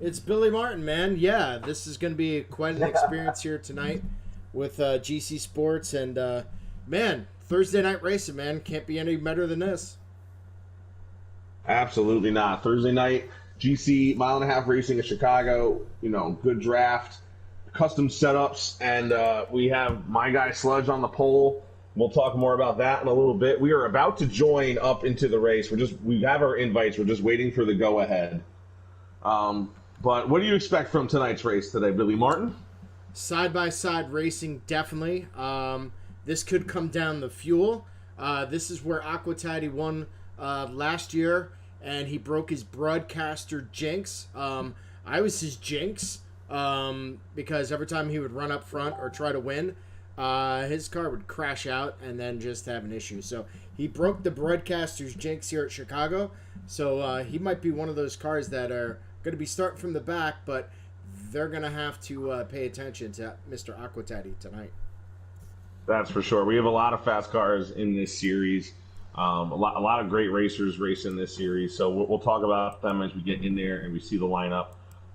It's Billy Martin, man. Yeah, this is going to be quite an experience here tonight with GC Sports. And, man, Thursday night racing, man. Can't be any better than this. Absolutely not. Thursday night, GC mile and a half racing in Chicago. Good draft, custom setups, and we have my guy Sludge on the pole. We'll talk more about that in a little bit. We are about to join up into the race. We have our invites. We're just waiting for the go ahead. But what do you expect from tonight's race today, Billy Martin? Side by side racing, definitely. This could come down the fuel. This is where Aquatati won last year, and he broke his broadcaster jinx. I was his jinx because every time he would run up front or try to win, his car would crash out and then just have an issue. So he broke the broadcaster's jinx here at Chicago. So he might be one of those cars that are going to be starting from the back, but they're going to have to pay attention to Mr. Aquatati tonight. That's for sure. We have a lot of fast cars in this series. A lot of great racers racing this series. So we'll talk about them as we get in there and we see the lineup.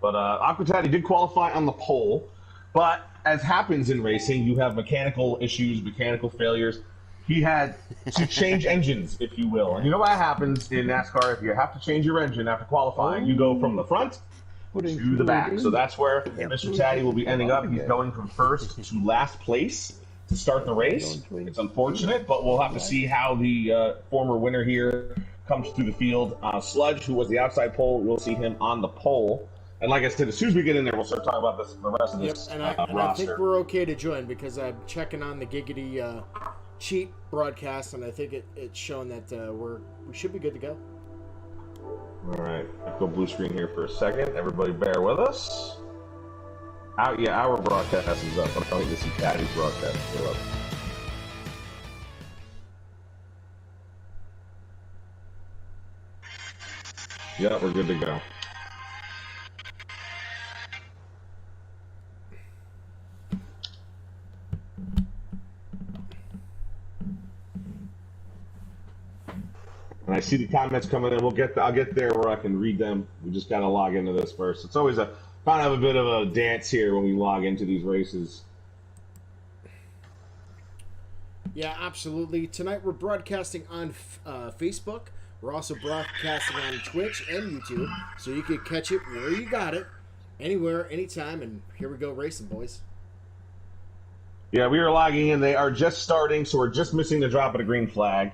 But Aquatati did qualify on the pole. But as happens in racing, you have mechanical issues, mechanical failures. He had to change engines, if you will. And you know what happens in NASCAR? If you have to change your engine after qualifying, you go from the front to the back. So that's where Mr. Taddy will be ending up. He's going from first to last place to start the race. It's unfortunate, but we'll have to see how the former winner here comes through the field. Sludge, who was the outside pole, we'll see him on the pole. And like I said, as soon as we get in there, we'll start talking about the rest of this roster. I think we're okay to join because I'm checking on the Giggity cheat broadcast, and I think it's showing that we should be good to go. All right, I'll go blue screen here for a second. Everybody bear with us. Our broadcast is up. I don't need to see Caddy's broadcast still up. Yeah, we're good to go. And I see the comments coming in. I'll get there where I can read them. We just got to log into this first. It's always kind of a bit of a dance here when we log into these races. Yeah, absolutely. Tonight we're broadcasting on Facebook. We're also broadcasting on Twitch and YouTube, so you can catch it where you got it, anywhere, anytime. And here we go racing, boys. Yeah, we are logging in. They are just starting, so we're just missing the drop of the green flag.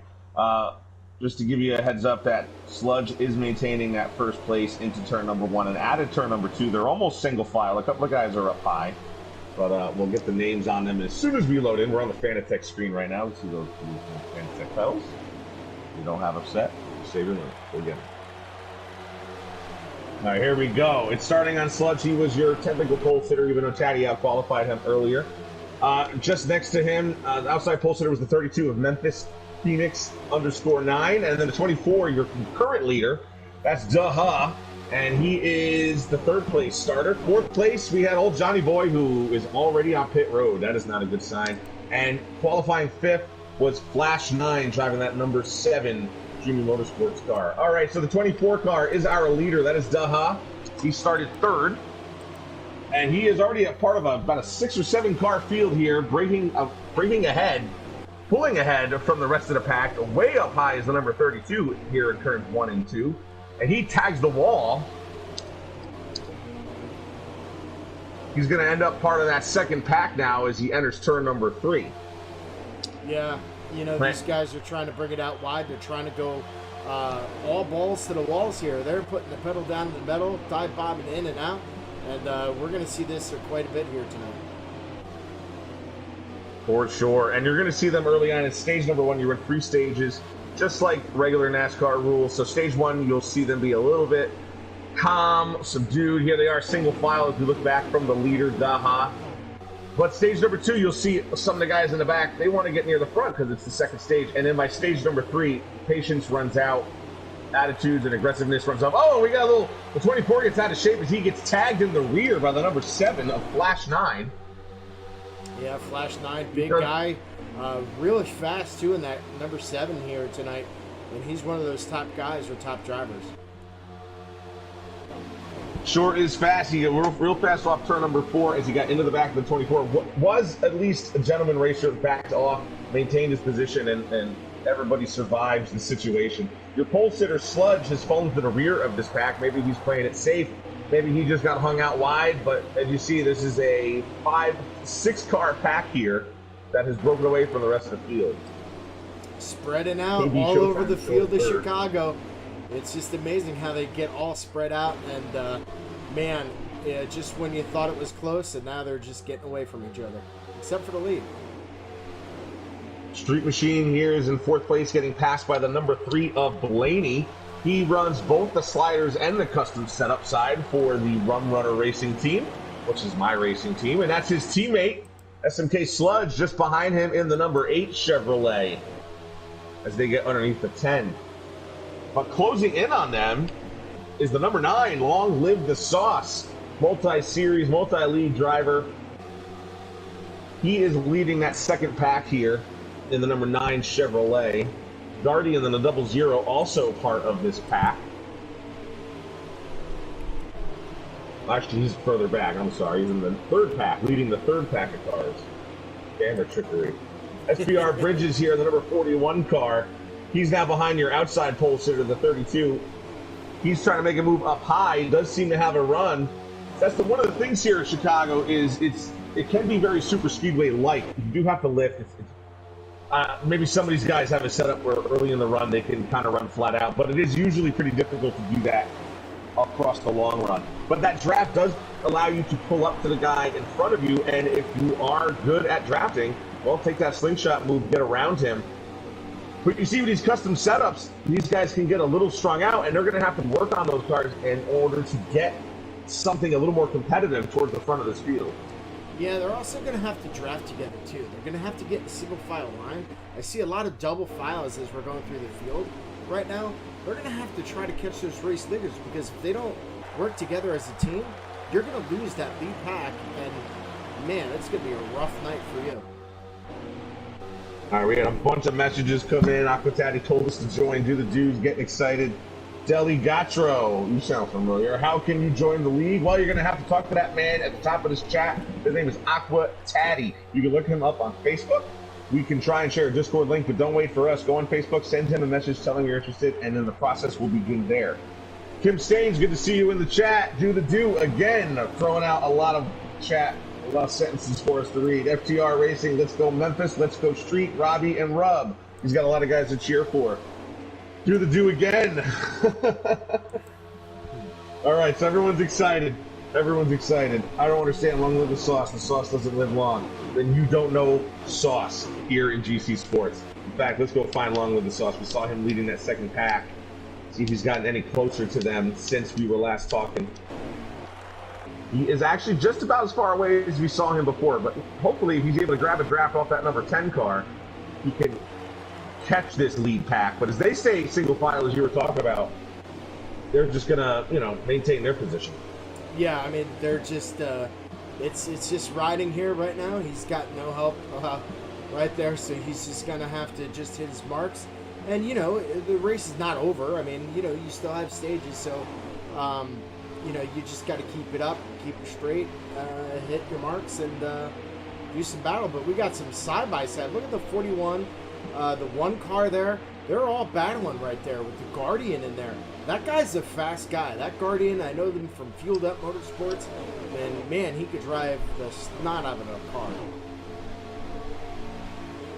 Just to give you a heads up that Sludge is maintaining that first place into turn number 1 and added turn number 2. They're almost single file. A couple of guys are up high, but we'll get the names on them as soon as we load in. We're on the Fanatec screen right now. Let's see those Fanatec pedals. You don't have upset. Save your money. We'll get it. All right, here we go. It's starting on Sludge. He was your technical pole sitter, even though Chatty out-qualified him earlier. Just next to him, the outside pole sitter was the 32 of Memphis Phoenix _9, and then the 24, your current leader, that's Duh, and he is the 3rd place starter. 4th place, we had old Johnny Boy, who is already on pit road. That is not a good sign. And qualifying 5th was Flash 9, driving that number 7 Junior Motorsports car. All right, so the 24 car is our leader. That is Duh. He started 3rd, and he is already a part of about a 6 or 7 car field here, breaking ahead. Pulling ahead from the rest of the pack. Way up high is the number 32 here in turns 1 and 2. And he tags the wall. He's going to end up part of that second pack now as he enters turn number 3. Yeah, these guys are trying to bring it out wide. They're trying to go all balls to the walls here. They're putting the pedal down in the metal, dive bobbing in and out. And we're going to see this quite a bit here tonight. For sure. And you're going to see them early on in stage number 1. You run 3 stages, just like regular NASCAR rules. So stage 1, you'll see them be a little bit calm, subdued. Here they are, single file if you look back from the leader, Daha. But stage number 2, you'll see some of the guys in the back, they want to get near the front because it's the second stage. And then by stage number 3, patience runs out, attitudes and aggressiveness runs up. Oh, we got the 24 gets out of shape as he gets tagged in the rear by the number 7 of Flash 9. Yeah, Flash 9, big guy. Really fast, too, in that number 7 here tonight. And he's one of those top guys or top drivers. Sure is fast. He got real fast off turn number 4 as he got into the back of the 24. Was at least a gentleman racer, backed off, maintained his position, and everybody survives the situation. Your pole sitter Sludge has fallen to the rear of this pack. Maybe he's playing it safe. Maybe he just got hung out wide. But as you see, this is a 5-6 car pack here that has broken away from the rest of the field. Spreading out all over the field of Chicago. It's just amazing how they get all spread out, and man, just when you thought it was close, and now they're just getting away from each other, except for the lead. Street Machine here is in 4th place, getting passed by the number 3 of Blaney. He runs both the sliders and the custom setup side for the Rum Runner Racing team, which is my racing team, and that's his teammate, SMK Sludge, just behind him in the number 8 Chevrolet, as they get underneath the 10. But closing in on them is the number 9, Long Live the Sauce, multi-series, multi-league driver. He is leading that second pack here in the number 9 Chevrolet. Guardian and the 00 also part of this pack. Actually, he's further back. I'm sorry. He's in the 3rd pack, leading the 3rd pack of cars. Camera trickery. SBR Bridges here, the number 41 car. He's now behind your outside pole sitter, the 32. He's trying to make a move up high. He does seem to have a run. That's one of the things here in Chicago is it can be very super speedway-like. You do have to lift. Maybe some of these guys have it set up where early in the run they can kind of run flat out, but it is usually pretty difficult to do that across the long run. But that draft does allow you to pull up to the guy in front of you, and if you are good at drafting, well, take that slingshot move, get around him. But you see with these custom setups, these guys can get a little strung out, and they're going to have to work on those cars in order to get something a little more competitive towards the front of this field. Yeah, they're also going to have to draft together, too. They're going to have to get in a single file line. I see a lot of double files as we're going through the field right now. They're going to have to try to catch those race leaders, because if they don't work together as a team, you're going to lose that lead pack, and man, it's going to be a rough night for you. All right, we had a bunch of messages come in. Aquatati told us to join. Do the dudes, getting excited. Deligatro, you sound familiar. How can you join the league? Well, you're going to have to talk to that man at the top of this chat. His name is Aquatati. You can look him up on Facebook. We can try and share a Discord link, but don't wait for us. Go on Facebook, send him a message telling you're interested, and then the process will begin there. Kim Staines, good to see you in the chat. Do the do again, throwing out a lot of chat. A lot of sentences for us to read. FTR Racing, let's go Memphis, let's go Street, Robbie, and Rub. He's got a lot of guys to cheer for. Do the do again. All right, so everyone's excited. Everyone's excited. I don't understand Long Live the Sauce. The sauce doesn't live long. Then you don't know sauce here in GC Sports. In fact, let's go find Long Live the Sauce. We saw him leading that second pack. See if he's gotten any closer to them since we were last talking. He is actually just about as far away as we saw him before, but hopefully if he's able to grab a draft off that number 10 car, he can catch this lead pack. But as they stay single file, as you were talking about, they're just going to, maintain their position. Yeah, I mean, they're just, it's just riding here right now. He's got no help right there, so he's just going to have to just hit his marks. And, the race is not over. I mean, you still have stages, so... you just got to keep it up, keep it straight, hit your marks, and do some battle. But we got some side-by-side. Look at the 41, the one car there. They're all battling right there with the Guardian in there. That guy's a fast guy. That Guardian, I know them from Fueled Up Motorsports, and, man, he could drive the snot out of a car.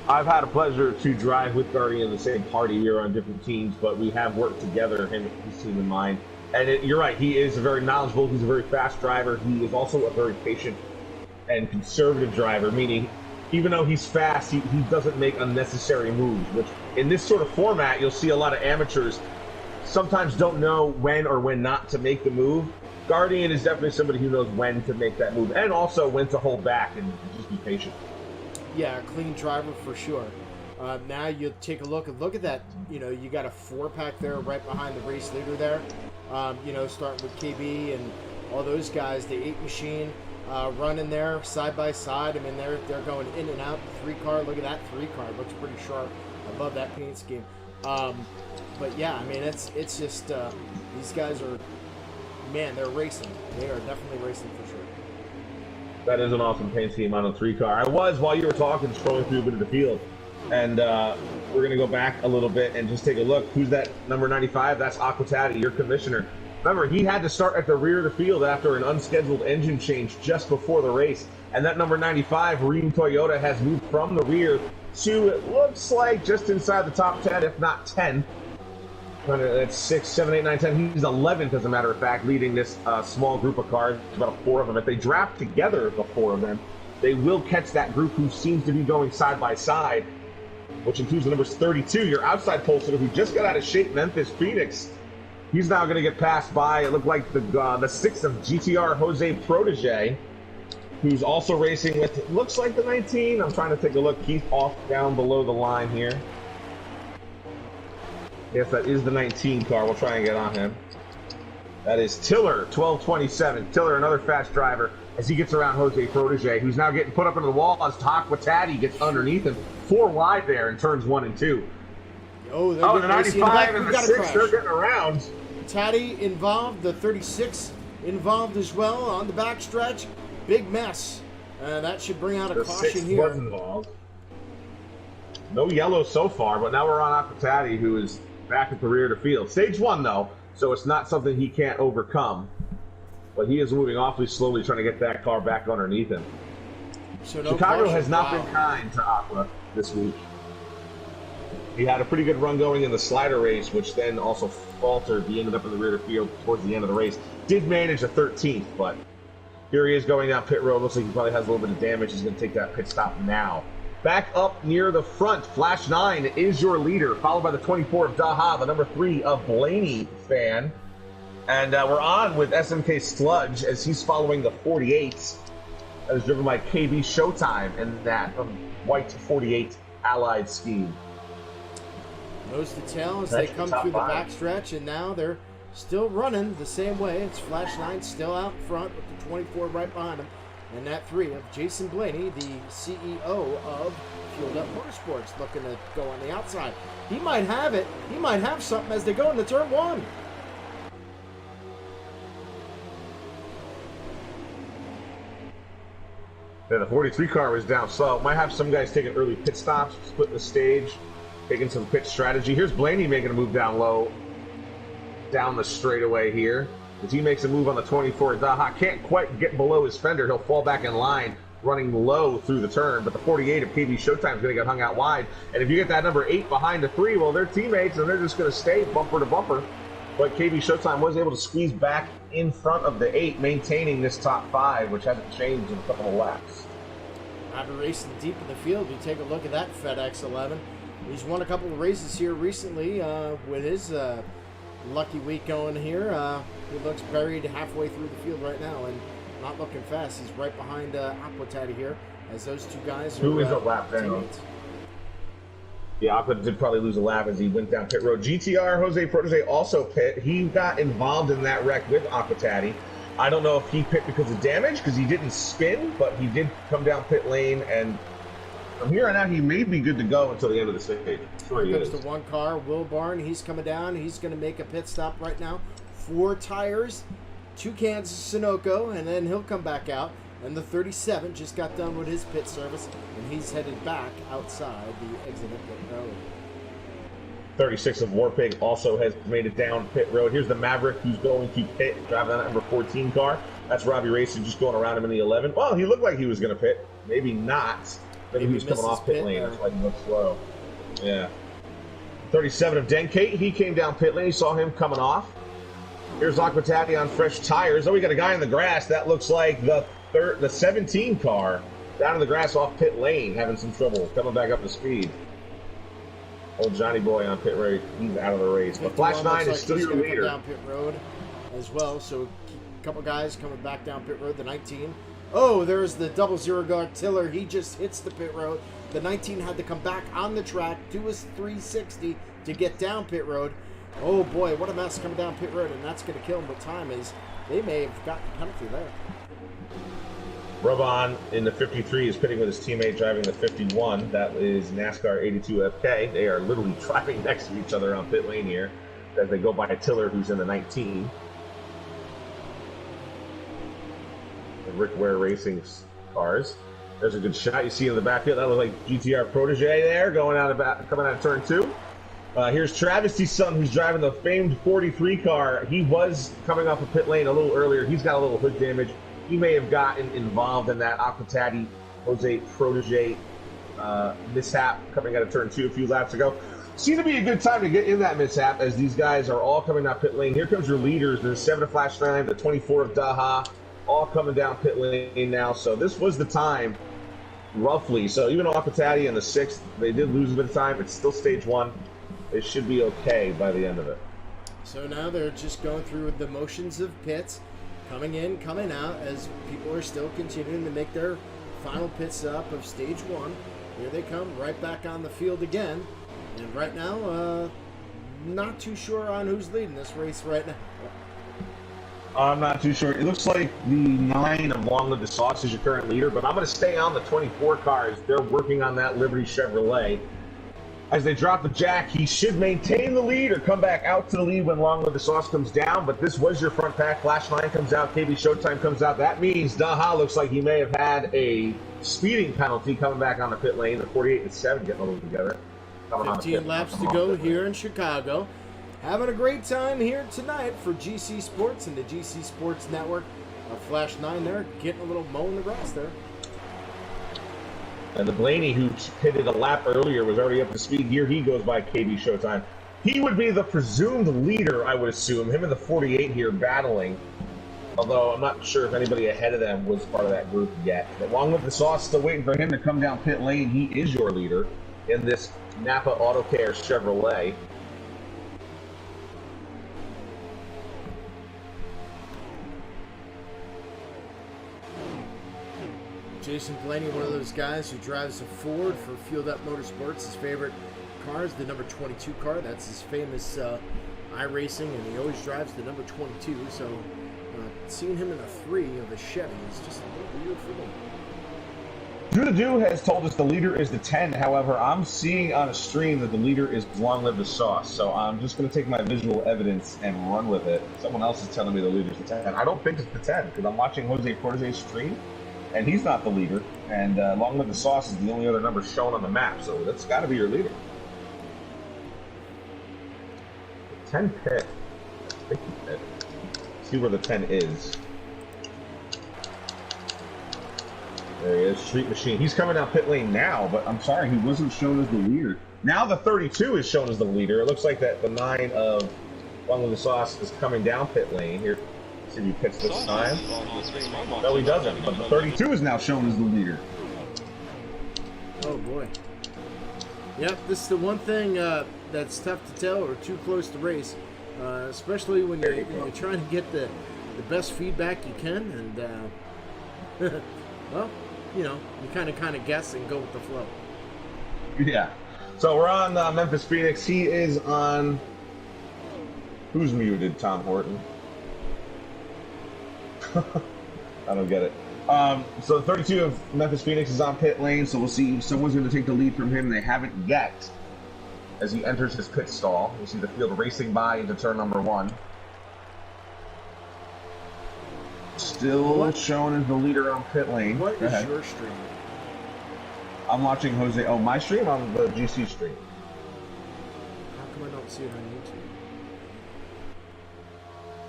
I've had a pleasure to drive with Guardian in the same party here on different teams, but we have worked together, him and his team and mine. And you're right, he is a very knowledgeable, he's a very fast driver. He is also a very patient and conservative driver, meaning even though he's fast, he doesn't make unnecessary moves, which in this sort of format, you'll see a lot of amateurs sometimes don't know when or when not to make the move. Guardian is definitely somebody who knows when to make that move and also when to hold back and just be patient. Yeah, a clean driver for sure. Now you take a look at that. You got a 4-pack there right behind the race leader there. Starting with KB and all those guys, the 8 machine running there side by side. I mean, they're going in and out. The 3-car, look at that 3-car, looks pretty sharp. I love that paint scheme. But yeah, I mean, it's just these guys are man, they're racing. They are definitely racing for sure. That is an awesome paint scheme on a 3-car. I was, while you were talking, scrolling through a bit of the field. And we're going to go back a little bit and just take a look. Who's that number 95? That's Aquatati, your commissioner. Remember, he had to start at the rear of the field after an unscheduled engine change just before the race. And that number 95, Ream Toyota, has moved from the rear to, it looks like, just inside the top 10, if not 10. That's 6, 7, 8, 9, 10. He's 11th, as a matter of fact, leading this small group of cars. About 4 of them. If they draft together, the 4 of them, they will catch that group who seems to be going side by side, which includes the numbers 32, your outside pole sitter, who just got out of shape, Memphis Phoenix. He's now going to get passed by, it looked like the 6th of GTR, Jose Protege, who's also racing with, it looks like the 19. I'm trying to take a look. He's off down below the line here. Yes, that is the 19 car. We'll try and get on him. That is Tiller, 1227. Tiller, another fast driver, as he gets around Jose Protege, who's now getting put up into the wall as Aquatati gets underneath him. 4 wide there in turns 1 and 2. Oh, the 95 and the 6, they're getting around. Taddy involved, the 36 involved as well on the backstretch. Big mess. That should bring out a caution here. Was involved. No yellow so far, but now we're on Aquatati, who is back at the rear of the field. Stage 1, though, so it's not something he can't overcome. But he is moving awfully slowly, trying to get that car back underneath him. So no Chicago caution. has not been kind to Aqua this week. He had a pretty good run going in the slider race, which then also faltered. He ended up in the rear of the field towards the end of the race. Did manage a 13th, but here he is going down pit road. Looks like he probably has a little bit of damage. He's going to take that pit stop now. Back up near the front, Flash 9 is your leader, followed by the 24 of Daha, the number 3 of Blaney fan. And we're on with SMK Sludge as he's following the 48. That is driven by KB Showtime and that white 48 Allied scheme. Nose to tail as they come through the backstretch, and now they're still running the same way. It's Flash 9 still out in front with the 24 right behind him. And that 3 of Jason Blaney, the CEO of Fueled Up Motorsports, looking to go on the outside. He might have it. He might have something as they go into turn 1. Yeah, the 43 car was down slow. Might have some guys taking early pit stops, split the stage, taking some pit strategy. Here's Blaney making a move down low, down the straightaway here. As he makes a move on the 24, Daha can't quite get below his fender. He'll fall back in line, running low through the turn. But the 48 of KB Showtime is going to get hung out wide. And if you get that number 8 behind the 3, well, they're teammates, and they're just going to stay bumper to bumper. But KB Showtime was able to squeeze back in front of the 8, maintaining this top 5, which hasn't changed in a couple of laps. After racing deep in the field, you take a look at that FedEx 11. He's won a couple of races here recently with his lucky week going here. He looks buried halfway through the field right now and not looking fast. He's right behind Aquatati here as those 2 guys are who is a lap down. teammates. Yeah, Aqua did probably lose a lap as he went down pit road. GTR, Jose Protege also pit. He got involved in that wreck with Aquatati. I don't know if he pit because of damage, because he didn't spin, but he did come down pit lane, and from here on out, he may be good to go until the end of the stage. Sure Here comes the 1 car, Will Barn. He's coming down. He's going to make a pit stop right now. 4 tires, 2 cans of Sunoco, and then he'll come back out. And the 37 just got done with his pit service, and he's headed back outside the exit of pit road. 36 of Warpig also has made it down pit road. Here's the Maverick who's going to pit, driving that number 14 car. That's Robbie Racing just going around him in the 11. Well, he looked like he was going to pit. Maybe not. Maybe he was coming off pit lane. That's why he looked slow. Yeah. 37 of Denkate. He came down pit lane. He saw him coming off. Here's Aquatati on fresh tires. Oh, we got a guy in the grass. That looks like the 17 car down in the grass off pit lane, having some trouble coming back up to speed. Old Johnny Boy on pit road. He's out of the race. But Flash 9 is still your leader. Down pit road as well. So a couple guys coming back down pit road. The 19. Oh, there's the 00 guard Tiller. He just hits the pit road. The 19 had to come back on the track, do his 360 to get down pit road. Oh boy, what a mess coming down pit road, and that's going to kill him with time. Is they may have gotten a penalty there. Robon in the 53 is pitting with his teammate driving the 51. That is NASCAR 82FK. They are literally driving next to each other on pit lane here as they go by Tiller, who's in the 19. Rick Ware Racing's cars. There's a good shot you see in the backfield. That was like GTR Protege there coming out of turn 2. Here's Travis Son, who's driving the famed 43 car. He was coming off a pit lane a little earlier. He's got a little hood damage. He may have gotten involved in that Aquatati Jose Protege mishap coming out of turn 2 a few laps ago. Seems to be a good time to get in that mishap as these guys are all coming down pit lane. Here comes your leaders. There's 7 of Flash 9, the 24 of Daha, all coming down pit lane now. So this was the time, roughly. So even Aquatati in the 6th, they did lose a bit of time. It's still stage 1. They should be okay by the end of it. So now they're just going through the motions of pits, coming in, coming out, as people are still continuing to make their final pit stop of stage 1. Here they come, right back on the field again. And right now, not too sure on who's leading this race right now. I'm not too sure. It looks like the 9 of Long Live the Sauce is your current leader, but I'm going to stay on the 24 cars. They're working on that Liberty Chevrolet. As they drop the jack, he should maintain the lead or come back out to the lead when Long Live the Sauce comes down, but this was your front pack. Flash 9 comes out, KB Showtime comes out. That means Daha looks like he may have had a speeding penalty coming back on the pit lane. The 48 and 7 getting a little together. 15 laps to go here in Chicago. Having a great time here tonight for GC Sports and the GC Sports Network. Flash 9 there, getting a little mow in the grass there. And the Blaney, who pitted a lap earlier, was already up to speed. Here he goes by KB Showtime. He would be the presumed leader, I would assume. Him and the 48 here battling. Although I'm not sure if anybody ahead of them was part of that group yet. But Long Live the Sauce, still waiting for him to come down pit lane. He is your leader in this Napa Auto Care Chevrolet. Jason Blaney, one of those guys who drives a Ford for Fueled Up Motorsports. His favorite car is the number 22 car. That's his famous iRacing, and he always drives the number 22. So seeing him in a 3 of a Chevy is just a little weird for me. Drew the Do has told us the leader is the 10. However, I'm seeing on a stream that the leader is Long Live the Sauce. So I'm just going to take my visual evidence and run with it. Someone else is telling me the leader is the 10. I don't think it's the 10 because I'm watching Jose Protege's stream, and he's not the leader. And Long Live the Sauce is the only other number shown on the map. So that's got to be your leader. 10 pit. I think he pit. See where the 10 is. There he is, Street Machine. He's coming down pit lane now, but I'm sorry, he wasn't shown as the leader. Now the 32 is shown as the leader. It looks like that the 9 of Long Live the Sauce is coming down pit lane. Here, see if he pits this time. No, he doesn't, but the 32 is now shown as the leader. Oh, boy. Yep, this is the one thing that's tough to tell or too close to race, especially when you're trying to get the best feedback you can, and, well, you know, you kind of guess and go with the flow. Yeah. So we're on Memphis Phoenix. He is on... Who's muted, Tom Horton? I don't get it. So the 32 of Memphis Phoenix is on pit lane, so we'll see if someone's going to take the lead from him. They haven't yet. As he enters his pit stall, you see the field racing by into turn number 1. Still shown as the leader on pit lane. What is your stream? I'm watching Jose. Oh, my stream on the GC stream. How come I don't see it on YouTube?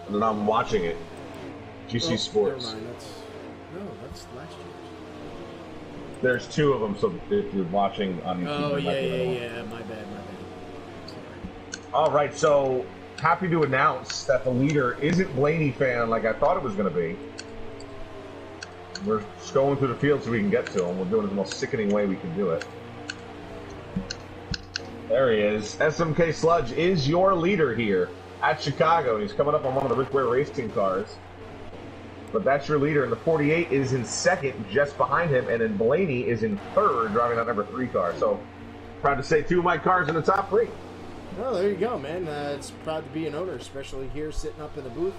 And then I'm watching it. GC Sports. Never mind. That's last year's. There's 2 of them, so if you're watching on YouTube. Oh, yeah. My bad. Sorry. All right, so happy to announce that the leader isn't Blaney fan like I thought it was going to be. We're just going through the field so we can get to him. We're doing it the most sickening way we can do it. There he is. SMK Sludge is your leader here at Chicago. He's coming up on one of the Rick Ware Racing cars. But that's your leader, and the 48 is in second, just behind him, and then Blaney is in third, driving that number 3 car. So, proud to say 2 of my cars in the top 3. Well, there you go, man. It's proud to be an owner, especially here sitting up in the booth.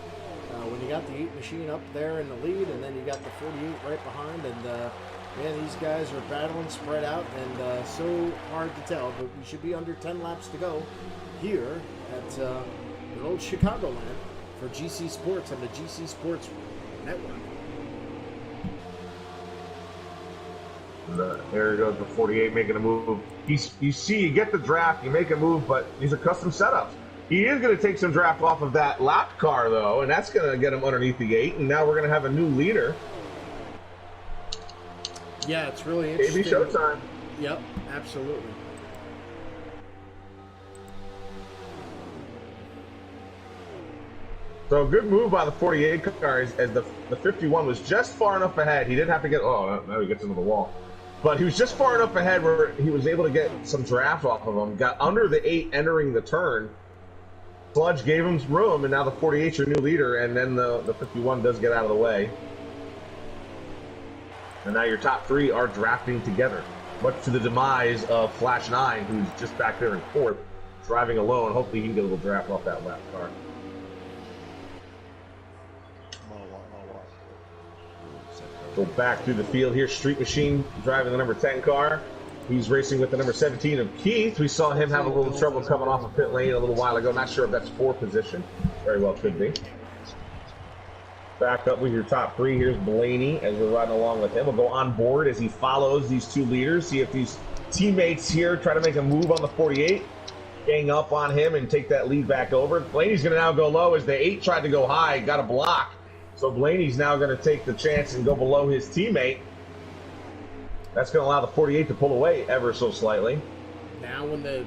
When you got the 8 machine up there in the lead, and then you got the 48 right behind, and man, these guys are battling spread out, and so hard to tell, but we should be under 10 laps to go here at the old Chicagoland for GC Sports on the GC Sports Network. There goes the 48 making a move. You see, you get the draft, you make a move, but these are custom setups. He is going to take some draft off of that lap car, though, and that's going to get him underneath the 8, and now we're going to have a new leader. Yeah, it's really interesting. Maybe showtime. Yep, absolutely. So good move by the 48 car as the 51 was just far enough ahead. He didn't have to get, oh, now he gets into the wall. But he was just far enough ahead where he was able to get some draft off of him. Got under the 8 entering the turn. Sludge gave him some room, and now the 48's your new leader, and then the 51 does get out of the way. And now your top 3 are drafting together, much to the demise of Flash 9, who's just back there in 4th, driving alone. Hopefully he can get a little draft off that lap car. Go back through the field here. Street Machine driving the number 10 car. He's racing with the number 17 of Keith. We saw him have a little trouble coming off of pit lane a little while ago. Not sure if that's 4th position. Very well could be. Back up with your top 3. Here's Blaney as we're riding along with him. We'll go on board as he follows these 2 leaders. See if these teammates here try to make a move on the 48. Gang up on him and take that lead back over. Blaney's going to now go low as the 8 tried to go high. Got a block. So Blaney's now going to take the chance and go below his teammate. That's going to allow the 48 to pull away ever so slightly. Now when they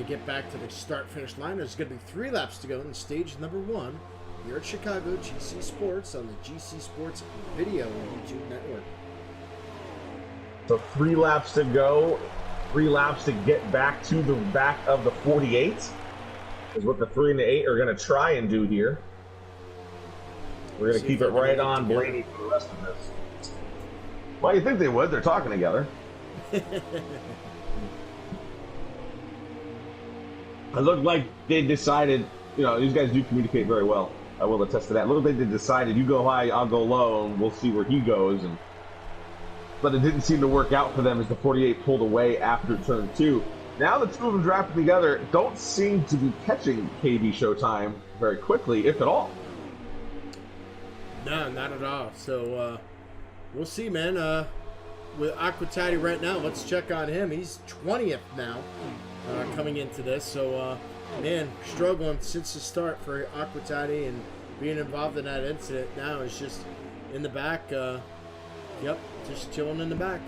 get back to the start-finish line, there's going to be 3 laps to go in stage number 1 here at Chicago GC Sports on the GC Sports Video YouTube network. So 3 laps to go. 3 laps to get back to the back of the 48 is what the 3 and the 8 are going to try and do here. We're going to keep it right on Blaney for the rest of this. Well, you think they would. They're talking together. It looked like they decided, you know, these guys do communicate very well. I will attest to that. It looked like they decided, you go high, I'll go low, and we'll see where he goes. But it didn't seem to work out for them as the 48 pulled away after turn 2. Now the 2 of them drafting together don't seem to be catching KB Showtime very quickly, if at all. No, not at all. So, we'll see, man. With Aquatati right now, let's check on him. He's 20th now coming into this. So, man, struggling since the start for Aquatati and being involved in that incident now is just in the back. Yep, just chilling in the back.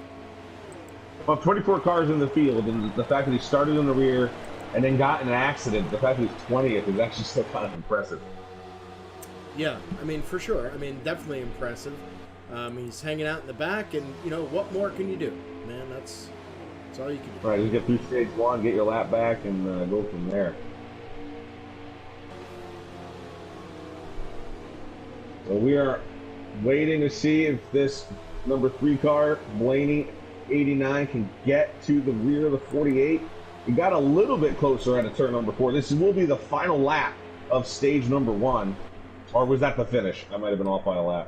Well, 24 cars in the field, and the fact that he started in the rear and then got in an accident, the fact that he's 20th is actually still kind of impressive. Yeah, I mean, for sure. I mean, definitely impressive. He's hanging out in the back, and, you know, what more can you do? Man, that's all you can do. Right, you get through stage 1, get your lap back, and go from there. So we are waiting to see if this number 3 car, Blaney 89, can get to the rear of the 48. We got a little bit closer at a turn number 4. This will be the final lap of stage number 1. Or was that the finish? I might have been off by a lap.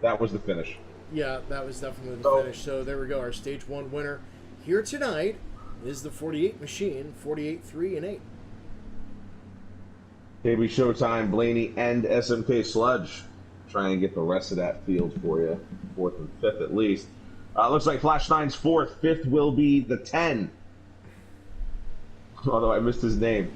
That was the finish. Yeah, that was definitely the finish. So there we go. Our stage 1 winner here tonight is the 48 machine, 48, 3, and 8. KB Showtime, Blaney, and SMK Sludge. Try and get the rest of that field for you. 4th and 5th at least. Looks like Flash 9's 4th. 5th will be the 10. Although I missed his name.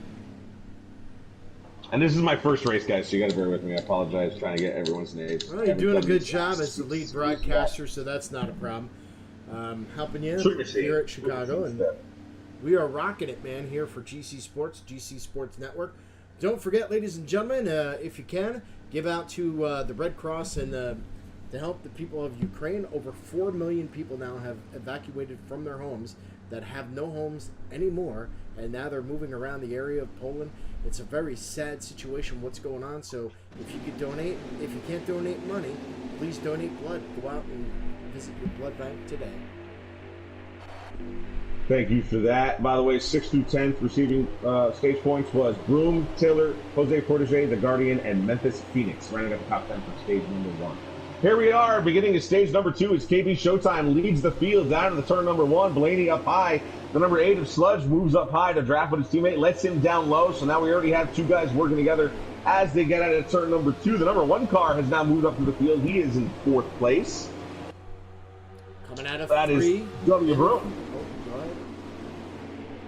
And this is my first race, guys, so you got to bear with me. I apologize trying to get everyone's names. Well, you're doing a good job as the lead broadcaster, so that's not a problem. Helping you here at Chicago, and we are rocking it, man, here for GC Sports, GC Sports Network. Don't forget, ladies and gentlemen, if you can, give out to the Red Cross and to help the people of Ukraine. Over 4 million people now have evacuated from their homes that have no homes anymore, and now they're moving around the area of Poland. It's a very sad situation, what's going on. So if you could donate, if you can't donate money, please donate blood. Go out and visit your blood bank today. Thank you for that. By the way, 6th through 10th receiving stage points was Broom, Taylor, Jose Protege, The Guardian, and Memphis Phoenix, running at the top 10 for stage number 1. Here we are, beginning of stage number 2 as KB Showtime leads the field down to the turn number 1. Blaney up high. The number 8 of Sludge moves up high to draft with his teammate, lets him down low. So now we already have 2 guys working together as they get out of turn number 2. The number 1 car has now moved up to the field. He is in 4th place. Coming out of That three. is W. Broom. Oh, go ahead.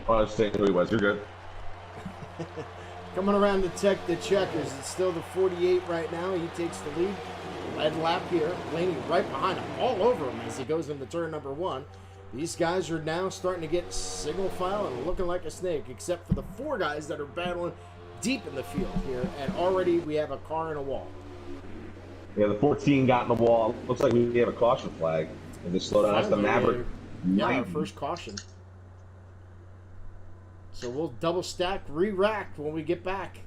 Oh, I was saying who he was. You're good. Coming around to the checkers. It's still the 48 right now. He takes the lead. Red lap here. Blaney right behind him, all over him as he goes into turn number 1. These guys are now starting to get single file and looking like a snake, except for the 4 guys that are battling deep in the field here. And already we have a car and a wall. Yeah, the 14 got in the wall. Looks like we have a caution flag. And just slow down. That's the Maverick. Yeah, our first caution. So we'll double stack, re-rack when we get back.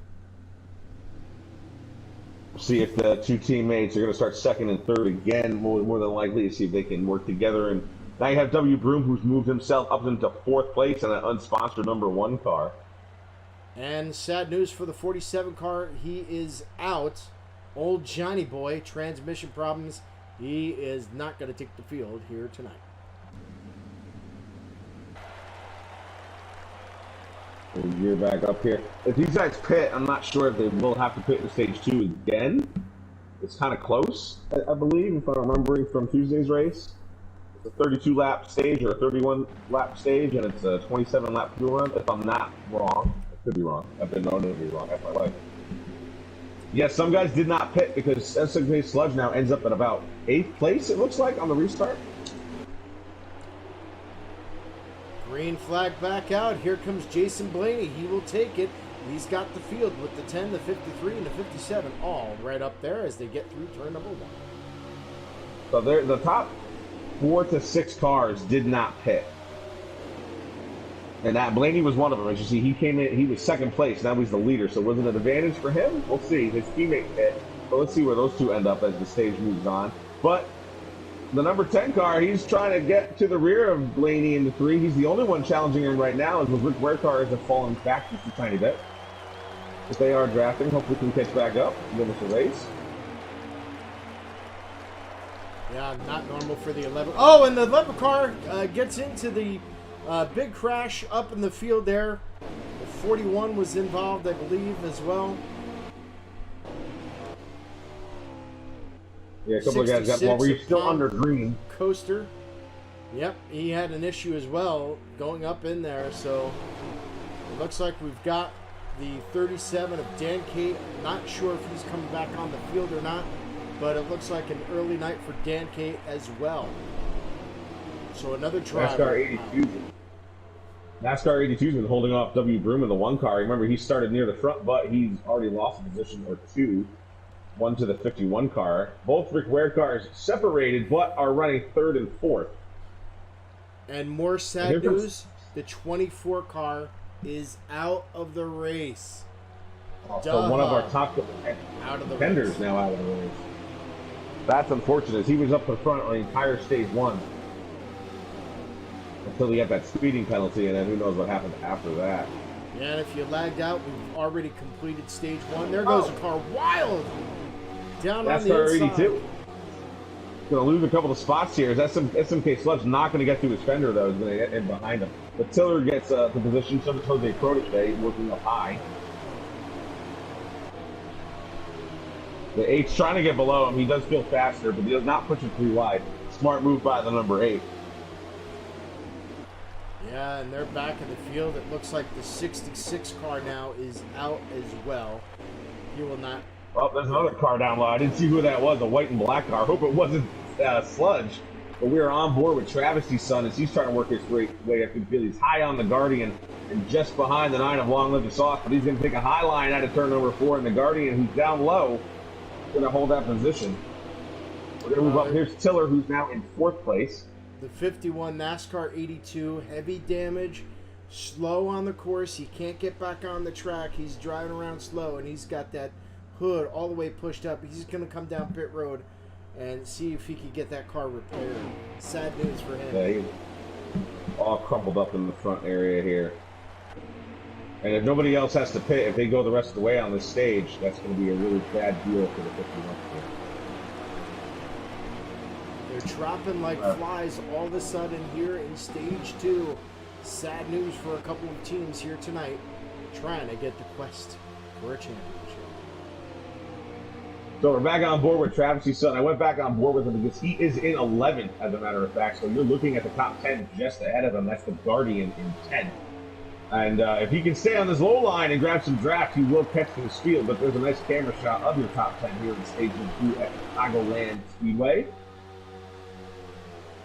See if the 2 teammates are going to start second and third again. More than likely to see if they can work together. And now you have W. Broom, who's moved himself up into 4th place in an unsponsored number 1 car. And sad news for the 47 car. He is out. Old Johnny Boy, transmission problems. He is not going to take the field here tonight. You're back up here. If these guys pit, I'm not sure if they will have to pit in stage 2 again. It's kind of close, I believe, if I'm remembering from Tuesday's race. It's a 32-lap stage or a 31-lap stage, and it's a 27-lap fuel run, if I'm not wrong. I could be wrong. I've been known to be wrong half my life. Yes, some guys did not pit because SMK Sludge now ends up at about 8th place, it looks like, on the restart. Green flag back out. Here comes Jason Blaney. He will take it. He's got the field with the 10, the 53, and the 57 all right up there as they get through turn number 1. So the top 4 to 6 cars did not pit. And that Blaney was one of them. As you see, he came in, he was 2nd place. Now he's the leader. So was it an advantage for him? We'll see. His teammate pit. But let's see where those 2 end up as the stage moves on. But the number 10 car, he's trying to get to the rear of Blaney in the 3. He's the only one challenging him right now, as the Rick Ware cars have fallen back just a tiny bit. If they are drafting, hopefully we can catch back up and give us a race. Yeah, not normal for the 11. Oh, and the 11 car gets into the big crash up in the field there. The 41 was involved, I believe, as well. Yeah, a couple of guys got, well, we're still under green. Coaster. Yep, he had an issue as well going up in there. So it looks like we've got the 37 of Dan Kate. Not sure if he's coming back on the field or not, but it looks like an early night for Dan Kate as well. So another driver. NASCAR 82's been holding off W. Broom in the 1 car. Remember, he started near the front, but he's already lost a position or 2. 1 to the 51 car. Both Rick Ware cars separated, but are running 3rd and 4th. And more sad news, the 24 car is out of the race. So one of our top contenders now out of the race. That's unfortunate. He was up the front on the entire stage 1. Until he got that speeding penalty, and then who knows what happened after that. Yeah, and if you lagged out, we've already completed stage 1. There goes a car wild down on the inside. 82. Going to lose a couple of spots here. SMK Sludge not going to get through his fender, though. He's going to get in behind him. But Tiller gets the position. So does Jose Protege, working up high. The 8's trying to get below him. He does feel faster, but he does not push him too wide. Smart move by the number 8. Yeah, and they're back in the field. It looks like the 66 car now is out as well. He will not. Well, there's another car down low. I didn't see who that was, a white and black car. I hope it wasn't Sludge. But we are on board with Travisty's son as he's trying to work his way up the field. He's high on the Guardian and just behind the 9 of Long Live the Sauce. But he's going to take a high line out of turn number 4. And the Guardian, who's down low, is going to hold that position. We're going to move up. Here's Tiller, who's now in 4th place. The 51 NASCAR 82, heavy damage, slow on the course. He can't get back on the track. He's driving around slow, and he's got that hood all the way pushed up. He's going to come down pit road and see if he can get that car repaired. Sad news for him. Yeah, he's all crumpled up in the front area here. And if nobody else has to pit, if they go the rest of the way on this stage, that's going to be a really bad deal for the 51 team. They're dropping like flies all of a sudden here in stage 2. Sad news for a couple of teams here tonight trying to get the quest for a championship. So we're back on board with Travis's son. I went back on board with him because he is in 11th, as a matter of fact. So you're looking at the top 10 just ahead of him. That's the Guardian in 10th. And if he can stay on this low line and grab some draft, he will catch this field. But there's a nice camera shot of your top 10 here in stage 2 at Chicagoland Speedway.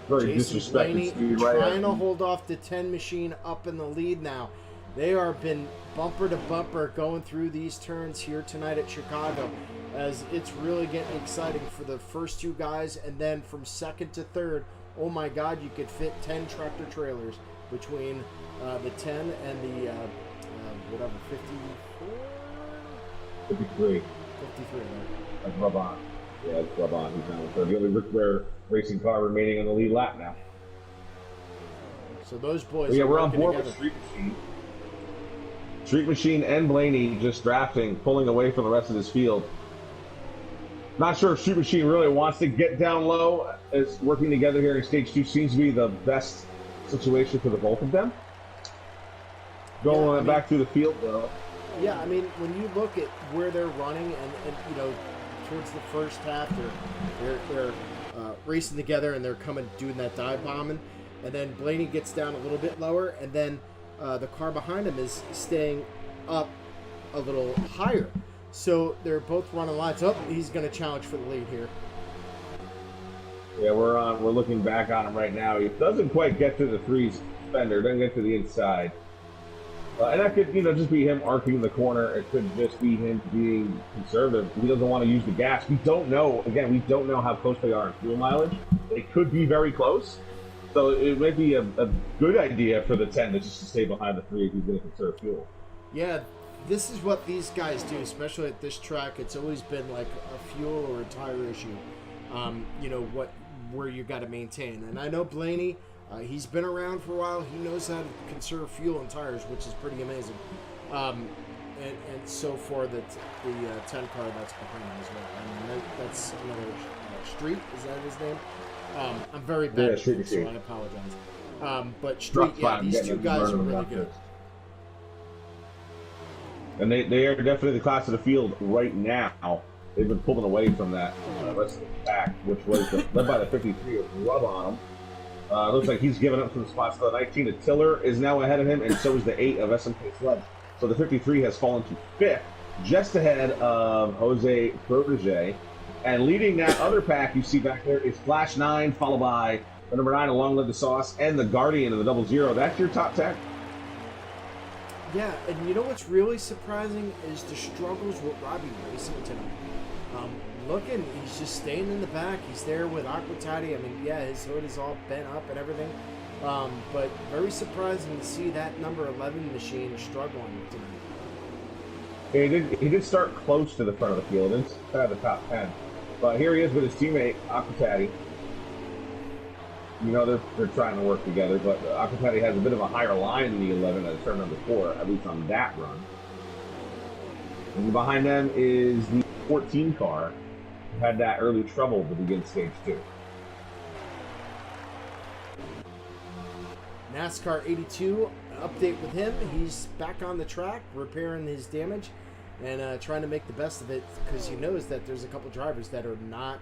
Very Jason disrespected Blaney Speedway. trying to hold off the 10 machine up in the lead now. They are been bumper to bumper going through these turns here tonight at Chicago, as it's really getting exciting for the first two guys, and then from second to third, oh my God, you could fit 10 tractor trailers between the 10 and the whatever, 54? 53. 53, right? That's Brabant. Yeah, it's Brabant. He's now the only Rick Ware racing car remaining on the lead lap now. So those boys. But yeah, we're on working board together. with Street Machine. Street Machine and Blaney just drafting, pulling away from the rest of this field. Not sure if Street Machine really wants to get down low. It's working together here in stage 2 seems to be the best situation for the both of them. Going back to the field though. Yeah, I mean, when you look at where they're running, and you know, towards the first half, they're racing together and they're coming doing that dive bombing, and then Blaney gets down a little bit lower, and then the car behind him is staying up a little higher. So they're both running lines up. He's going to challenge for the lead here. Yeah, we're looking back on him right now. He doesn't quite get to the 3's fender, doesn't get to the inside. And that could, just be him arcing the corner. It could just be him being conservative. He doesn't want to use the gas. We don't know. Again, we don't know how close they are in fuel mileage. It could be very close. So it might be a good idea for the 10 to just stay behind the 3 if he's going to conserve fuel. Yeah, this is what these guys do, especially at this track. It's always been like a fuel or a tire issue. Where you got to maintain. And I know Blaney. He's been around for a while. He knows how to conserve fuel and tires, which is pretty amazing. And so far, the 10 car that's behind him as well. I mean, that's another Street. Is that his name? I'm very bad at it, so I apologize. But Street, yeah, these two guys are really good. And they are definitely the class of the field right now. They've been pulling away from that rest of the pack, which was led by the 53 with Rub on them. Looks like he's given up some spots. The 19 of Tiller is now ahead of him, and so is the 8 of SMK Sledge. So the 53 has fallen to 5th, just ahead of Jose Protege. And leading that other pack you see back there is Flash 9, followed by the number 9, Along Live the Sauce, and the Guardian of the 00. That's your top 10. Yeah, and you know what's really surprising is the struggles with Robbie racing tonight. He's just staying in the back. He's there with Aquatati. I mean, yeah, his hood is all bent up and everything. But very surprising to see that number 11 machine struggling tonight. He did start close to the front of the field, inside the top 10. But here he is with his teammate, Aquatati. They're trying to work together, but Aquatati has a bit of a higher line than the 11 at turn number 4, at least on that run. And behind them is the 14 car, who had that early trouble to begin stage 2. NASCAR 82, update with him. He's back on the track, repairing his damage, and trying to make the best of it, because he knows that there's a couple drivers that are not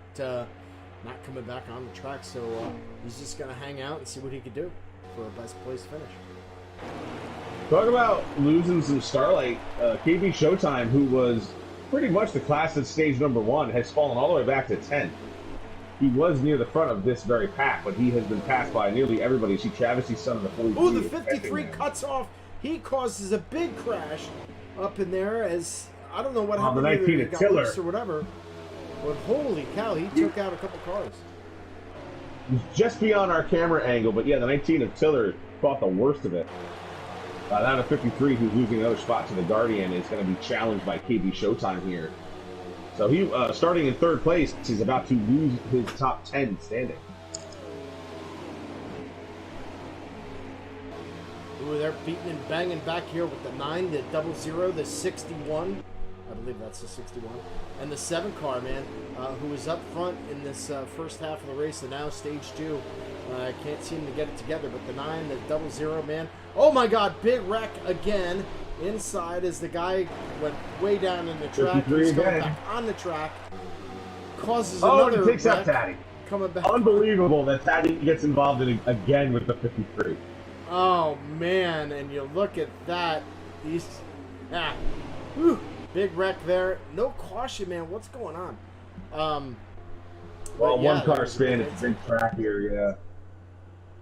coming back on the track. So he's just going to hang out and see what he could do for a best place finish. Talk about losing some starlight. KB Showtime, who was pretty much the class at stage number 1, has fallen all the way back to 10th. He was near the front of this very pack, but he has been passed by nearly everybody. See Travis's son in the 43. Oh, the 53 cuts off. He causes a big crash up in there, as I don't know what happened. The 19 he of got Tiller loose or whatever. But holy cow, he took out a couple cars. Just beyond our camera angle, but yeah, the 19 of Tiller caught the worst of it. Now the 53, who's losing another spot to the Guardian, is going to be challenged by KB Showtime here. So he, starting in 3rd place, he's about to lose his top 10 standing. Ooh, they're beating and banging back here with the 9, the 00, the 61. I believe that's the 61. And the 7 car, man, who was up front in this first half of the race, and now stage 2. I can't seem to get it together, but the 9, the 00, man. Oh my God, big wreck again inside as the guy went way down in the track. He's going back on the track. causes Oh, another and he takes out wreck Taddy. coming back. Unbelievable that Taddy gets involved in it again with the 53. Oh man, and you look at that. He's whew, big wreck there. No caution, man. What's going on? Well, yeah, one car spin, it's a big track here, yeah.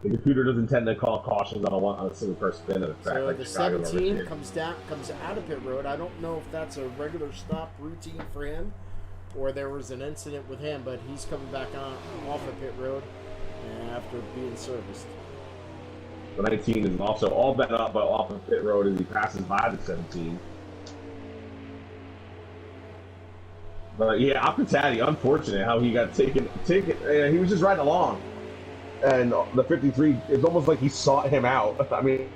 The computer doesn't tend to call cautions on a single car spin at a track So like the Chicago. 17 comes out of pit road. I don't know if that's a regular stop routine for him, or there was an incident with him, but he's coming back off of pit road after being serviced. The 19 is also all bent up, but off of pit road as he passes by the 17. But yeah, Aquatati, unfortunate how he got taken. He was just riding along, and the 53. It's almost like he sought him out. I mean,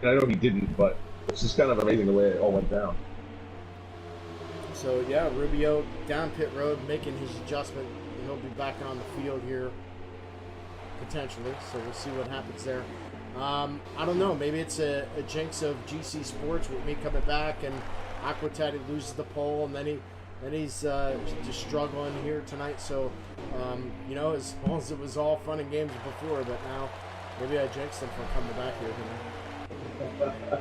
I know he didn't, but it's just kind of amazing the way it all went down. So yeah, Rubio down pit road, making his adjustment. He'll be back on the field here potentially. So we'll see what happens there. I don't know. Maybe it's a jinx of GC Sports with me coming back, and Aquatati loses the pole, and then he's just struggling here tonight. So, as long as it was all fun and games before, but now maybe I jinxed him for coming back here.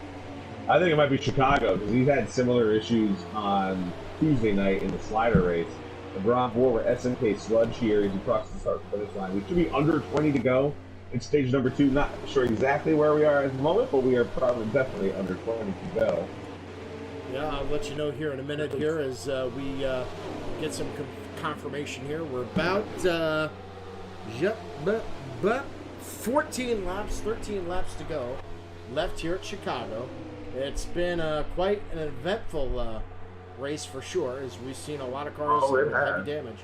I think it might be Chicago because he's had similar issues on Tuesday night in the slider race. The Grand Bois with SMK Sludge here as he crosses the start-finish line. We should be under 20 to go in stage number 2. Not sure exactly where we are at the moment, but we are probably definitely under 20 to go. Yeah, I'll let you know here in a minute here as we get some confirmation here. We're about 13 laps to go left here at Chicago. It's been quite an eventful race for sure, as we've seen a lot of cars with heavy damage.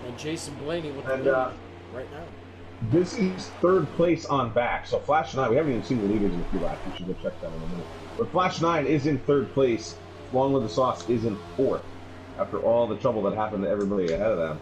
And Jason Blaney with the lead right now. This is third place on back. So Flash 9, we haven't even seen the leaders in a few laps. We should go check that in a minute. But Flash 9 is in third place. Long with the Sauce is in fourth after all the trouble that happened to everybody ahead of them.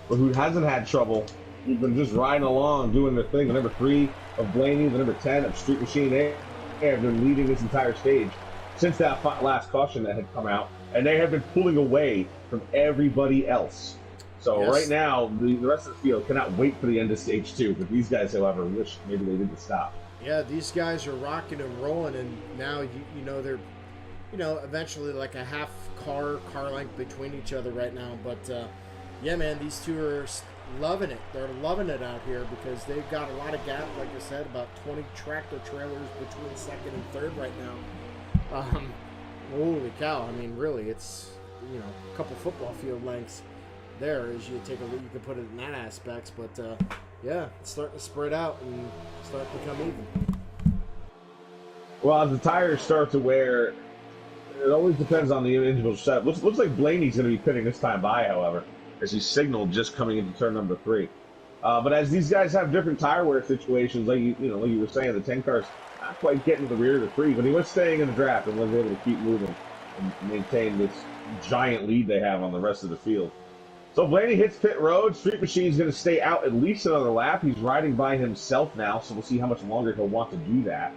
But who hasn't had trouble, who's been just riding along, doing their thing. The number 3 of Blaney, the number 10 of Street Machine, they have been leading this entire stage since that last caution that had come out. And they have been pulling away from everybody else. So yes. Right now, the rest of the field cannot wait for the end of stage 2. But these guys, however, wish maybe they didn't stop. Yeah, these guys are rocking and rolling, and now they're, eventually like a half car length between each other right now. But yeah, man, these two are loving it. They're loving it out here because they've got a lot of gap. Like I said, about 20 tractor trailers between second and third right now. Holy cow! I mean, really, it's a couple football field lengths there as you take a look. You can put it in that aspects, but yeah, it's starting to spread out and start to become even. Well, as the tires start to wear, it always depends on the individual setup. Looks like Blaney's going to be pitting this time by, however, as he signaled just coming into turn number 3. But as these guys have different tire wear situations, like you were saying, the 10 car's not quite getting to the rear of the 3, but he was staying in the draft and was able to keep moving and maintain this giant lead they have on the rest of the field. So Blaney hits pit road. Street Machine's going to stay out at least another lap. He's riding by himself now, so we'll see how much longer he'll want to do that.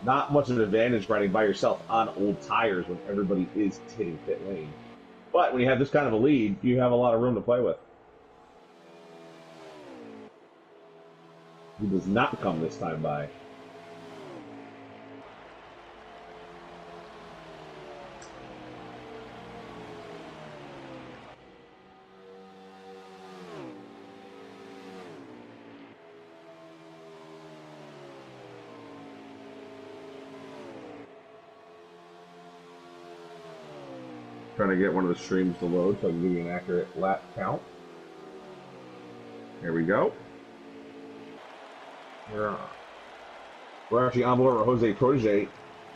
Not much of an advantage riding by yourself on old tires when everybody is hitting pit lane. But when you have this kind of a lead, you have a lot of room to play with. He does not come this time by. Trying to get one of the streams to load so I can give you an accurate lap count. There we go. We're actually on board with Jose Protege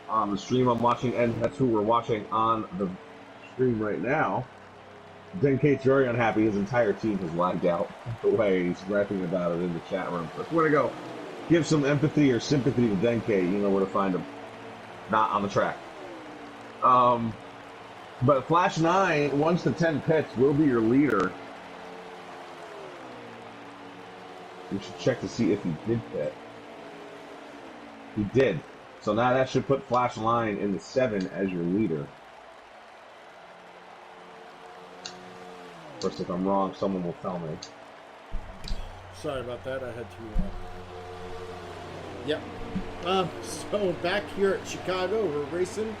on the stream I'm watching, and that's who we're watching on the stream right now. Denkate's very unhappy. His entire team has lagged out the way he's rapping about it in the chat room. So if you want to go give some empathy or sympathy to Denkate, you know where to find him. Not on the track. But Flash 9, once the 10 pits, will be your leader. We should check to see if he did pit. He did. So now that should put Flash 9 in the 7 as your leader. Of course, if I'm wrong, someone will tell me. Sorry about that. I had to. Yep. So back here at Chicago, we're racing,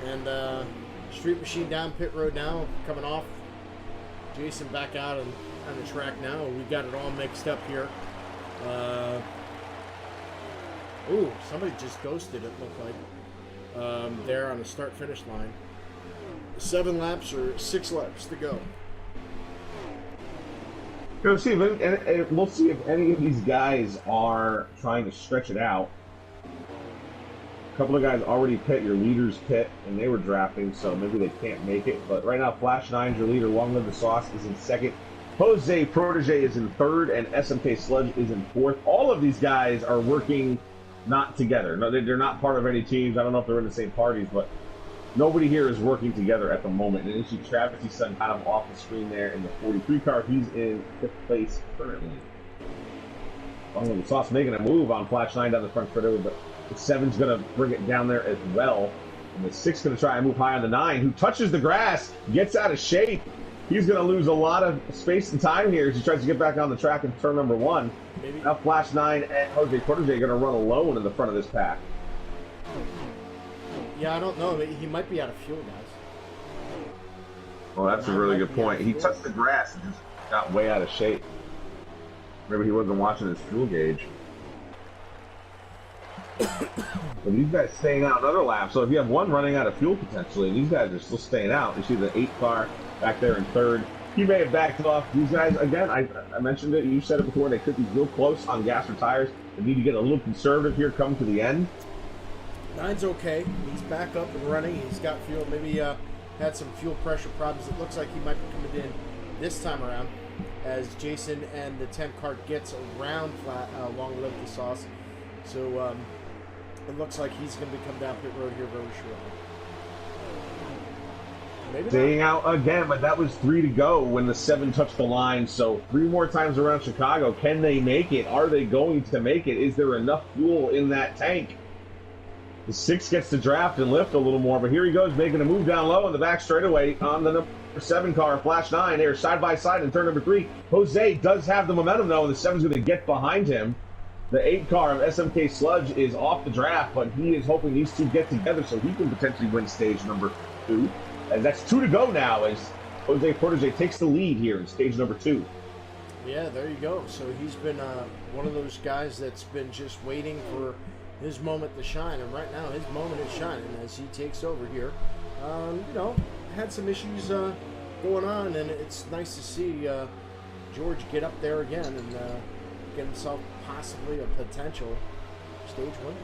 and Street Machine down pit road now, coming off. Jason back out on the track now. We got it all mixed up here. Ooh, somebody just ghosted, it looked like. There on the start-finish line. 7 laps or 6 laps to go. We'll see if any of these guys are trying to stretch it out. A couple of guys already pit. Your leaders pit, and they were drafting, so maybe they can't make it. But right now, Flash 9's your leader. Long Live the Sauce is in second. Jose Protege is in third, and SMK Sludge is in fourth. All of these guys are working not together. No, they're not part of any teams. I don't know if they're in the same parties, but nobody here is working together at the moment. And you see Travis' son kind of off the screen there in the 43 car. He's in 5th place currently. Long Live the Sauce making a move on Flash 9 down the front straightaway, but the 7's going to bring it down there as well. And the 6 going to try and move high on the 9, who touches the grass, gets out of shape. He's going to lose a lot of space and time here as he tries to get back on the track in turn number 1. Maybe. Now Flash 9 and Jose Protege are going to run alone in the front of this pack. Yeah, I don't know. He might be out of fuel, guys. Oh, that's a really good point. He touched the grass and just got way out of shape. Maybe he wasn't watching his fuel gauge. But these guys staying out another lap. So if you have one running out of fuel potentially, and these guys are still staying out. You see the 8 car back there in third. He may have backed off. These guys, again, I mentioned it. You said it before. They could be real close on gas or tires. They need to get a little conservative here come to the end. 9's okay. He's back up and running. He's got fuel. Maybe had some fuel pressure problems. It looks like he might be coming in this time around as Jason and the 10 car gets around Long Live the Sauce. So it looks like he's going to be coming down pit road here very shortly. Maybe staying out again, but that was 3 to go when the 7 touched the line. So 3 more times around Chicago. Can they make it? Are they going to make it? Is there enough fuel in that tank? The 6 gets to draft and lift a little more, but here he goes making a move down low in the back straightaway on the number 7 car. Flash 9 there side by side in turn number 3. Jose does have the momentum though, and the 7's going to get behind him. The 8 car of SMK Sludge is off the draft, but he is hoping these 2 get together so he can potentially win stage number 2. And that's 2 to go now as Jose Protege takes the lead here in stage number 2. Yeah, there you go. So he's been one of those guys that's been just waiting for his moment to shine. And right now, his moment is shining as he takes over here. You know, had some issues going on, and it's nice to see George get up there again and get himself possibly a potential stage winner.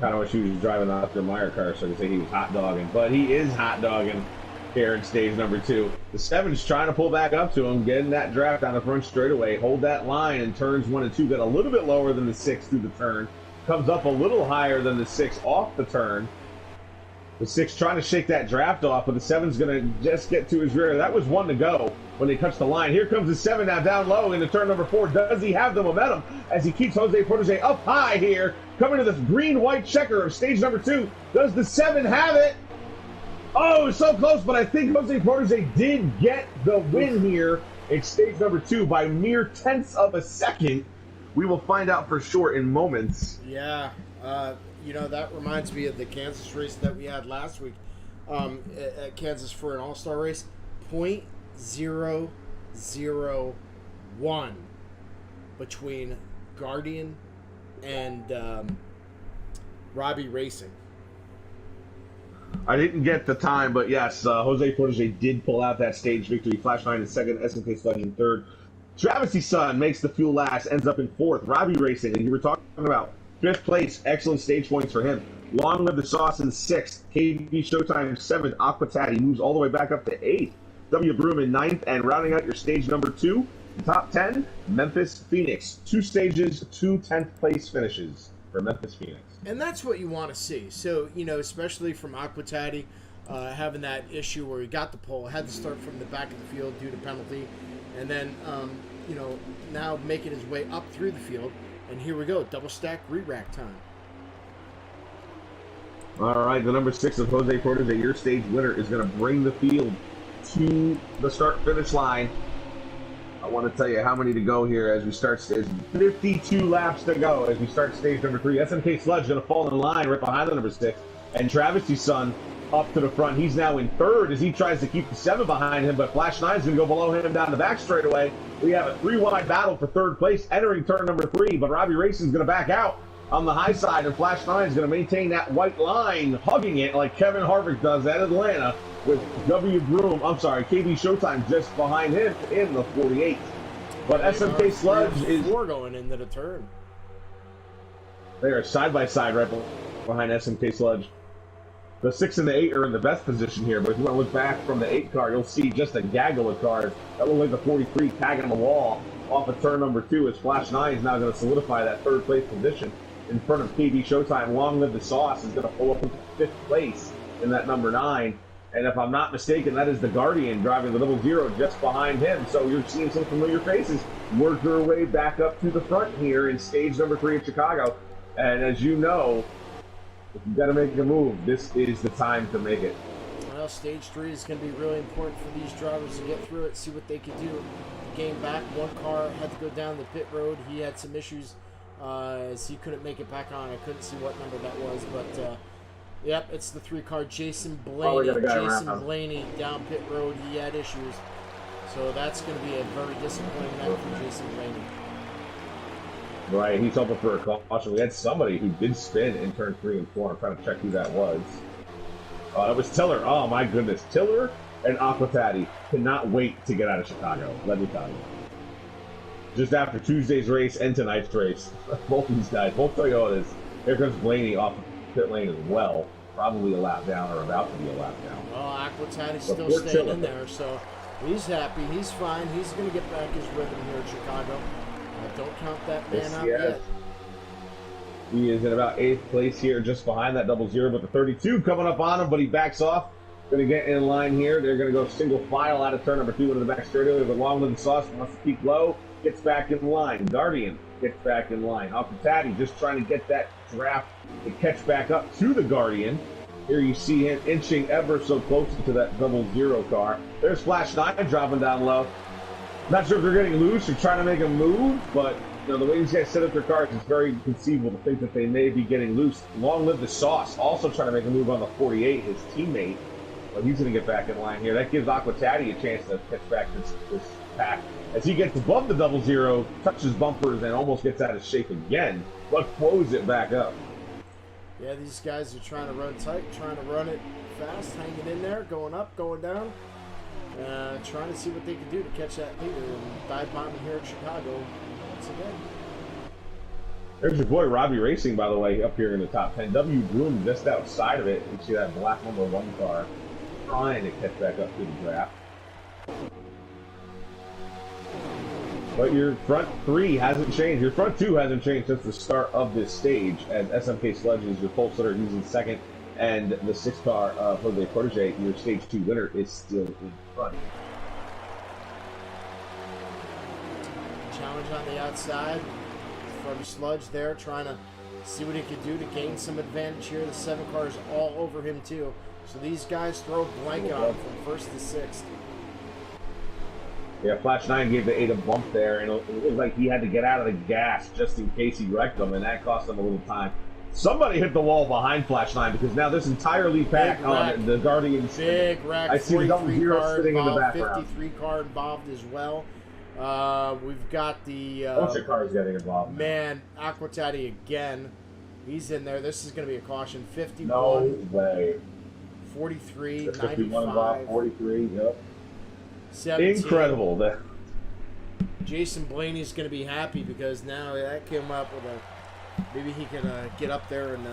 Kind of wish he was driving the Oscar Mayer car so I could say he was hot dogging, but he is hot dogging here in stage number 2. The 7's trying to pull back up to him, getting that draft on the front straightaway, hold that line in turns 1 and 2, got a little bit lower than the 6 through the turn, comes up a little higher than the 6 off the turn. The 6 trying to shake that draft off, but the 7's going to just get to his rear. That was 1 to go when they touched the line. Here comes the 7 now down low into turn number 4. Does he have the momentum as he keeps Jose Protege up high here? Coming to this green-white checker of stage number 2. Does the 7 have it? Oh, so close, but I think Jose Protege did get the win here in stage number 2 by mere tenths of a second. We will find out for sure in moments. Yeah, you know, that reminds me of the Kansas race that we had last week at Kansas for an all-star race. 0.001 between Guardian and Robbie Racing. I didn't get the time, but yes, Jose Protege did pull out that stage victory. Flash 9 in second, SMK Sludge in third. Travis' son makes the fuel last, ends up in 4th. Robbie Racing, and you were talking about 5th place, excellent stage points for him. Long Live the Sauce in 6th. KB Showtime 7th. Aqua Tatty moves all the way back up to 8th. W. Broom in 9th, and rounding out your stage number 2, top 10, Memphis Phoenix. 2 stages, 2 10th place finishes for Memphis Phoenix. And that's what you want to see. So, you know, especially from Aqua Tatty, having that issue where he got the pole, had to start from the back of the field due to penalty, and then, you know, now making his way up through the field. And here we go, double stack re-rack time. All right, the number 6 of Jose Protege, your stage winner, is going to bring the field to the start-finish line. I want to tell you how many to go here as we start stage. 52 laps to go as we start stage number 3. SMK Sludge going to fall in line right behind the number 6. And Travisty's son up to the front. He's now in 3rd as he tries to keep the 7 behind him, but Flash 9 is going to go below him down the back straightaway. We have a 3-wide battle for 3rd place entering turn number 3, but Robbie Racing is going to back out on the high side, and Flash 9 is going to maintain that white line, hugging it like Kevin Harvick does at Atlanta, with KB Showtime just behind him in the 48. But SMK Sludge is going into the turn. They are side by side right behind SMK Sludge. The 6 and the 8 are in the best position here, but if you want to look back from the 8 car, you'll see just a gaggle of cars. That look like the 43 tagging on the wall off of turn number 2 as Flash 9 is now going to solidify that 3rd place position in front of KB Showtime. Long Live the Sauce is going to pull up into 5th place in that number 9. And if I'm not mistaken, that is the Guardian driving the 00 just behind him. So you're seeing some familiar faces work their way back up to the front here in stage number 3 of Chicago. And as you know, if you've got to make a move, this is the time to make it. Well, stage 3 is going to be really important for these drivers to get through it, see what they can do to gain back. One car had to go down the pit road. He had some issues as he couldn't make it back on. I couldn't see what number that was, but yep, it's the 3 car, Jason Blaney. Jason Blaney down pit road. He had issues. So that's going to be a very disappointing night for Jason Blaney. Right, he's hoping for a caution. We had somebody who did spin in turn 3 and 4. I'm trying to check who that was. It was Tiller. Oh my goodness. Tiller and Aquatati cannot wait to get out of Chicago, let me tell you. Just after Tuesday's race and tonight's race, both these guys, both Toyotas. Here comes Blaney off pit lane as well. Probably a lap down or about to be a lap down. Well, Aquatati's still staying in there, so he's happy. He's fine. He's going to get back his rhythm here in Chicago. Don't count that man out yet. He is in about 8th place here, just behind that 00, but the 32 coming up on him, but he backs off. Going to get in line here. They're going to go single file out of turn number 2 into the back straightaway, but Long Live the Sauce wants to keep low, gets back in line. Guardian gets back in line. Aquatati just trying to get that draft to catch back up to the Guardian. Here you see him inching ever so close to that 00 car. There's Flash 9 dropping down low. Not sure if they're getting loose or trying to make a move, but you know, the way these guys set up their cars, it's very conceivable to think that they may be getting loose. Long Live the Sauce, also trying to make a move on the 48, his teammate. But he's going to get back in line here. That gives Aquatati a chance to catch back this pack. As he gets above the 00, touches bumpers, and almost gets out of shape again, but close it back up. Yeah, these guys are trying to run tight, trying to run it fast, hanging in there, going up, going down. Trying to see what they can do to catch that leader and dive bombing here in Chicago once again. There's your boy Robbie Racing, by the way, up here in the top 10. W Broom just outside of it. You see that black number 1 car trying to catch back up to the draft. But your front 3 hasn't changed. Your front 2 hasn't changed since the start of this stage. And SMK Sludge is your pole sitter. He's in 2nd. And the 6 car of Jose Protege, your stage 2 winner, is still in front. Challenge on the outside from Sludge there, trying to see what he can do to gain some advantage here. The 7 car is all over him too. So these guys throw a blanket on him from 1st to 6th. Yeah, Flash 9 gave the 8 a bump there, and it was like he had to get out of the gas just in case he wrecked them, and that cost him a little time. Somebody hit the wall behind Flash 9 because now this entire lead pack on the Guardians. Big wreck. I see the 00 sitting in the background. 53 car involved as well. We've got the bunch of cars getting involved. Man, Aquatati again. He's in there. This is going to be a caution. 51. No way. 43. 51 involved. 43. Yep. 17. Incredible. That. Jason Blaney's going to be happy because now that came up with a. Maybe he can get up there and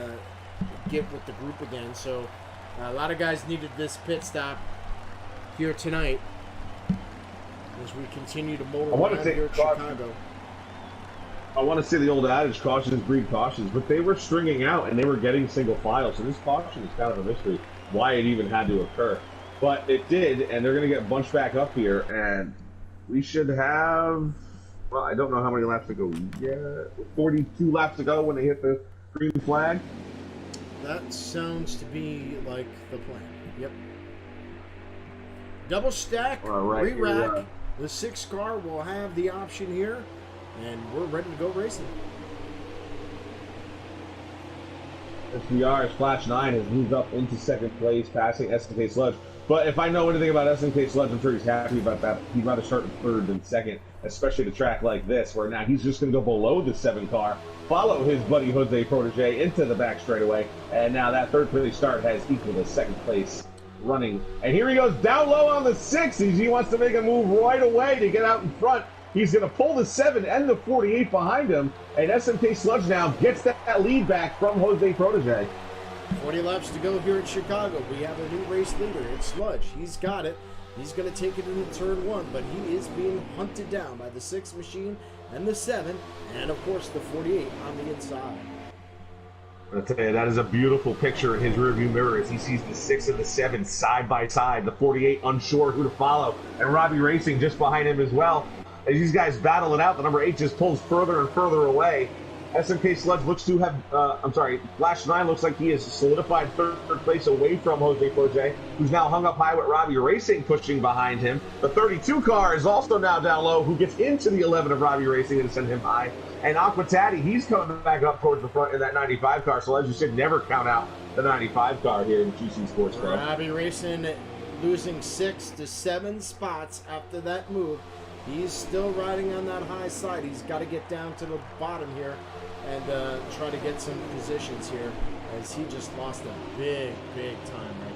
get with the group again. So a lot of guys needed this pit stop here tonight as we continue to motor around here in Chicago. I want to say the old adage, cautious breed cautious, but they were stringing out and they were getting single file. So this caution is kind of a mystery why it even had to occur. But it did, and they're going to get bunched back up here, and we should have... Well, I don't know how many laps to go. Yeah, 42 laps to go when they hit the green flag. That sounds to be like the plan. Yep. Double stack, re-rack. The 6 car will have the option here, and we're ready to go racing. SVR's Flash 9 has moved up into second place, passing SNK Sludge. But if I know anything about SNK Sludge, I'm sure he's happy about that. He'd rather start in third than second, especially at a track like this, where now he's just going to go below the 7 car, follow his buddy Jose Protege into the back straightaway, and now that third place start has equaled a second place running. And here he goes down low on the 6. He wants to make a move right away to get out in front. He's going to pull the 7 and the 48 behind him, and SMK Sludge now gets that lead back from Jose Protege. 40 laps to go here in Chicago. We have a new race leader. It's Sludge. He's got it. He's going to take it into turn 1, but he is being hunted down by the 6 machine and the 7, and of course the 48 on the inside. I'll tell you, that is a beautiful picture in his rearview mirror as he sees the 6 and the 7 side by side, the 48 unsure who to follow, and Robbie Racing just behind him as well. As these guys battle it out, the number 8 just pulls further and further away. SMK Sludge looks to have, Flash 9 looks like he has solidified third place away from Jose Protege, who's now hung up high with Robbie Racing pushing behind him. The 32 car is also now down low, who gets into the 11 of Robbie Racing and send him high. And Aquatati, he's coming back up towards the front in that 95 car, so as you said, never count out the 95 car here in GC Sports Club. Robbie Racing losing 6 to 7 spots after that move. He's still riding on that high side. He's got to get down to the bottom here and try to get some positions here, as he just lost a big time right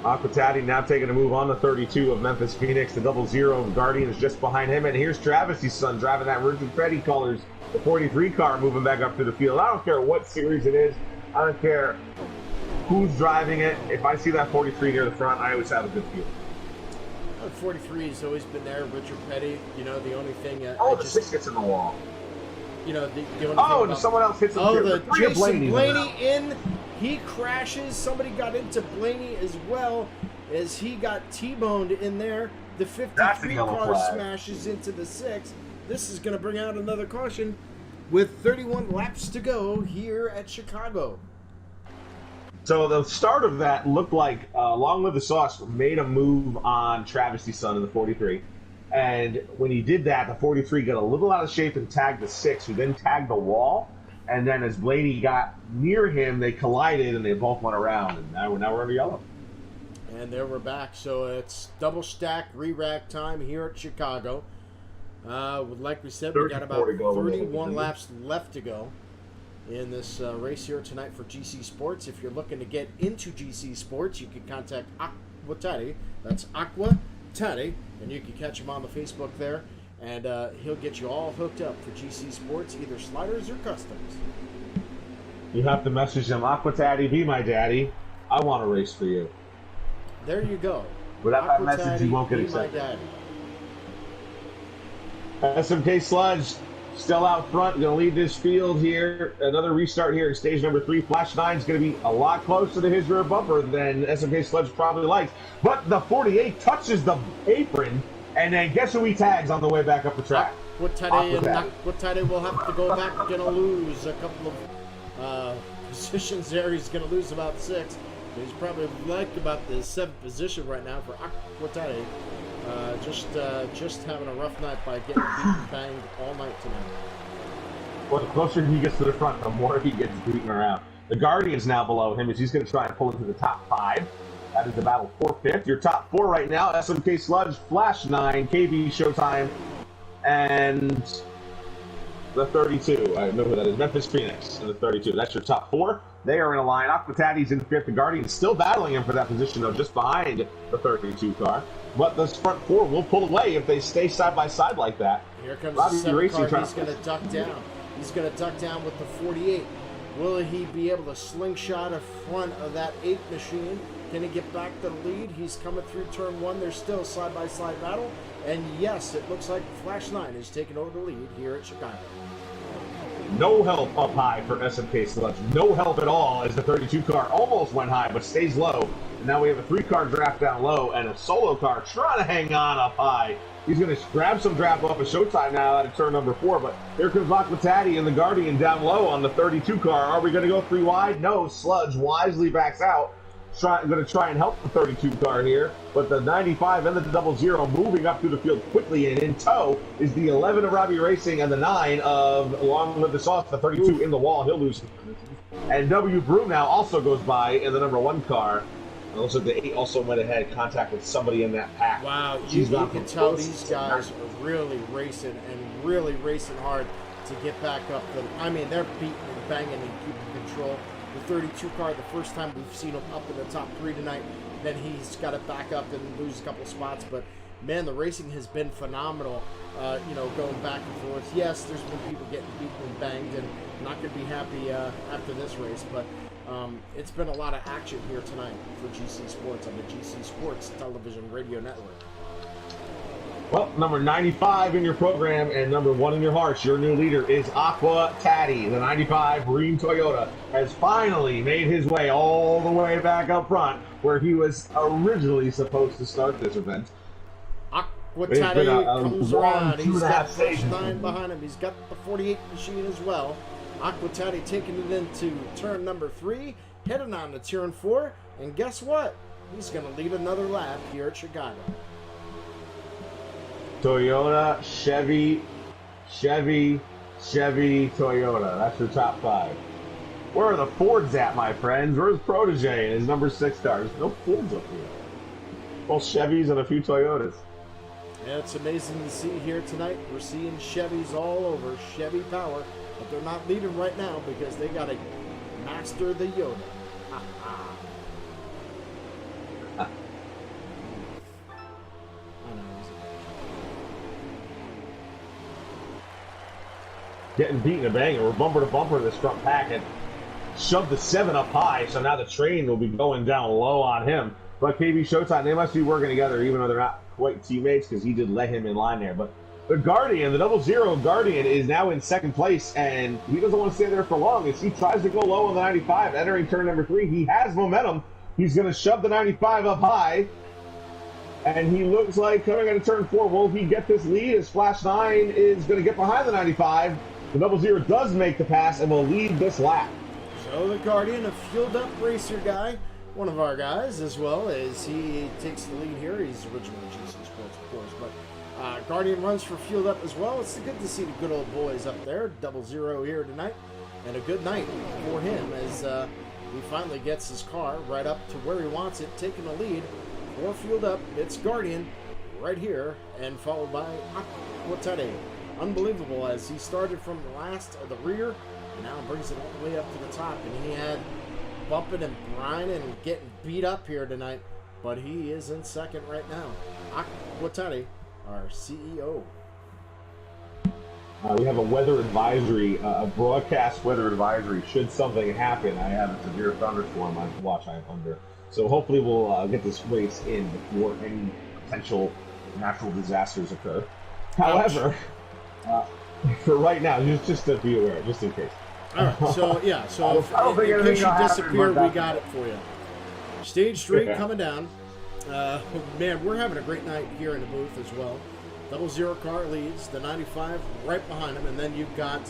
there. Aquatati now taking a move on the 32 of Memphis Phoenix. The 00 of Guardian is just behind him. And here's Travis's son driving that Richard Petty colors. The 43 car moving back up to the field. I don't care what series it is. I don't care who's driving it. If I see that 43 near the front, I always have a good feel. 43 has always been there. Richard Petty, you know, the only thing... the 6 gets in the wall. You know, the only thing someone else hits him. The Jason Blaney in. He crashes. Somebody got into Blaney as well, as he got T-boned in there. The 53 car smashes into the 6. This is going to bring out another caution with 31 laps to go here at Chicago. So the start of that looked like Long Live the Sauce made a move on Travis's son in the 43. And when he did that, the 43 got a little out of shape and tagged the 6, who then tagged the wall. And then as Blaney got near him, they collided and they both went around. And now we're under yellow. And there we're back. So it's double stack re-rack time here at Chicago. Like we said, we got about 31 laps left to go in this race here tonight for GC Sports. If you're looking to get into GC Sports, you can contact Aquatati. That's Aquatati, and you can catch him on the Facebook there, and he'll get you all hooked up for GC Sports, either sliders or customs. You have to message him, Aquatati, be my daddy. I want to race for you. There you go. Without that message, you won't get accepted. SMK Sludge still out front, going to lead this field here. Another restart here in stage number 3. Flash 9 is going to be a lot closer to his rear bumper than SMK Sludge probably likes. But the 48 touches the apron, and then guess who he tags on the way back up the track? Aquatati will have to go back. Going to lose a couple of positions there. He's going to lose about 6. He's probably like about the 7th position right now for Aquatati. Just having a rough night by getting beaten banged all night tonight. Well, the closer he gets to the front, the more he gets beaten around. The Guardian's now below him as he's going to try and pull into the top 5. That is the battle for 5th. Your top 4 right now, SMK Sludge, Flash 9, KB Showtime, and the 32. I know who that is. Memphis Phoenix and the 32. That's your top 4. They are in a line. Aquatati's in 5th. The Guardian's still battling him for that position, though, just behind the 32 car. But the front 4 will pull away if they stay side by side like that. Here comes the 7 car. He's going to duck down. He's going to duck down with the 48. Will he be able to slingshot in front of that 8 machine? Can he get back to the lead? He's coming through turn 1. There's still side by side battle. And yes, it looks like Flash 9 is taking over the lead here at Chicago. No help up high for SMK Sludge. No help at all as the 32 car almost went high but stays low And now we have a 3-car draft down low and a solo car trying to hang on up high. He's going to grab some draft off of Showtime now out of turn number 4, but here comes Aquatati and the Guardian down low on the 32 car. Are we going to go 3 wide? No, Sludge wisely backs out. Going to try and help the 32 car here, but the 95 and the 00 moving up through the field quickly, and in tow is the 11 of Robbie Racing and the 9 of Along with the Sauce, the 32 in the wall. He'll lose. And W. Brew now also goes by in the number 1 car. It looks like the 8 also went ahead, contact with somebody in that pack. Wow, you can tell these guys are really racing and really racing hard to get back up. I mean, they're beating and banging and keeping control. The 32 car, the first time we've seen him up in the top 3 tonight, then he's got to back up and lose a couple spots. But man, the racing has been phenomenal. Going back and forth. Yes, there's been people getting beaten and banged, and not going to be happy after this race. But it's been a lot of action here tonight for GC Sports on the GC Sports Television Radio Network. Well, number 95 in your program and number 1 in your hearts, your new leader is Aqua Taddy. The 95 Rheem Toyota has finally made his way all the way back up front where he was originally supposed to start this event. Aqua Taddy comes around. He's got first 9 behind him. He's got the 48 machine as well. Aqua Taddy taking it into turn number 3, heading on to turn 4, and guess what? He's going to lead another lap here at Chicago. Toyota, Chevy, Toyota. That's your top 5. Where are the Fords at, my friends? Where's Protege and his number 6 cars? No Fords up here. Both Chevys and a few Toyotas. Yeah, it's amazing to see here tonight. We're seeing Chevys all over, Chevy power, but they're not leading right now because they got to master the Yoda. Getting beaten and banging. We're bumper to bumper in this front pack and shoved the 7 up high, so now the train will be going down low on him. But KB Showtime, they must be working together, even though they're not quite teammates, because he did let him in line there. But the Guardian, the 00 Guardian, is now in 2nd place, and he doesn't want to stay there for long. As he tries to go low on the 95, entering turn number 3, he has momentum. He's going to shove the 95 up high. And he looks like coming into turn 4, will he get this lead as Flash 9 is going to get behind the 95? The 00 does make the pass and will lead this lap. So the Guardian, a fueled-up racer guy, one of our guys as well, as he takes the lead here. He's originally GC Sports, of course, but Guardian runs for fueled-up as well. It's good to see the good old boys up there. 00 here tonight, and a good night for him as he finally gets his car right up to where he wants it, taking the lead. For fueled-up, it's Guardian right here, and followed by Aquatati. Unbelievable, as he started from the last of the rear and now brings it all the way up to the top, and he had bumping and grinding and getting beat up here tonight, but he is in 2nd right now. Aquatati, our CEO. We have a weather advisory, a broadcast weather advisory should something happen. I have a severe thunderstorm on watch I'm under, so hopefully we'll get this race in before any potential natural disasters occur. However, for right now, just to be aware, just in case. All right, so yeah, so in case you disappear, we got it for you. Stage 3 coming down. Man, we're having a great night here in the booth as well. 00 car leads, the 95 right behind him, and then you've got,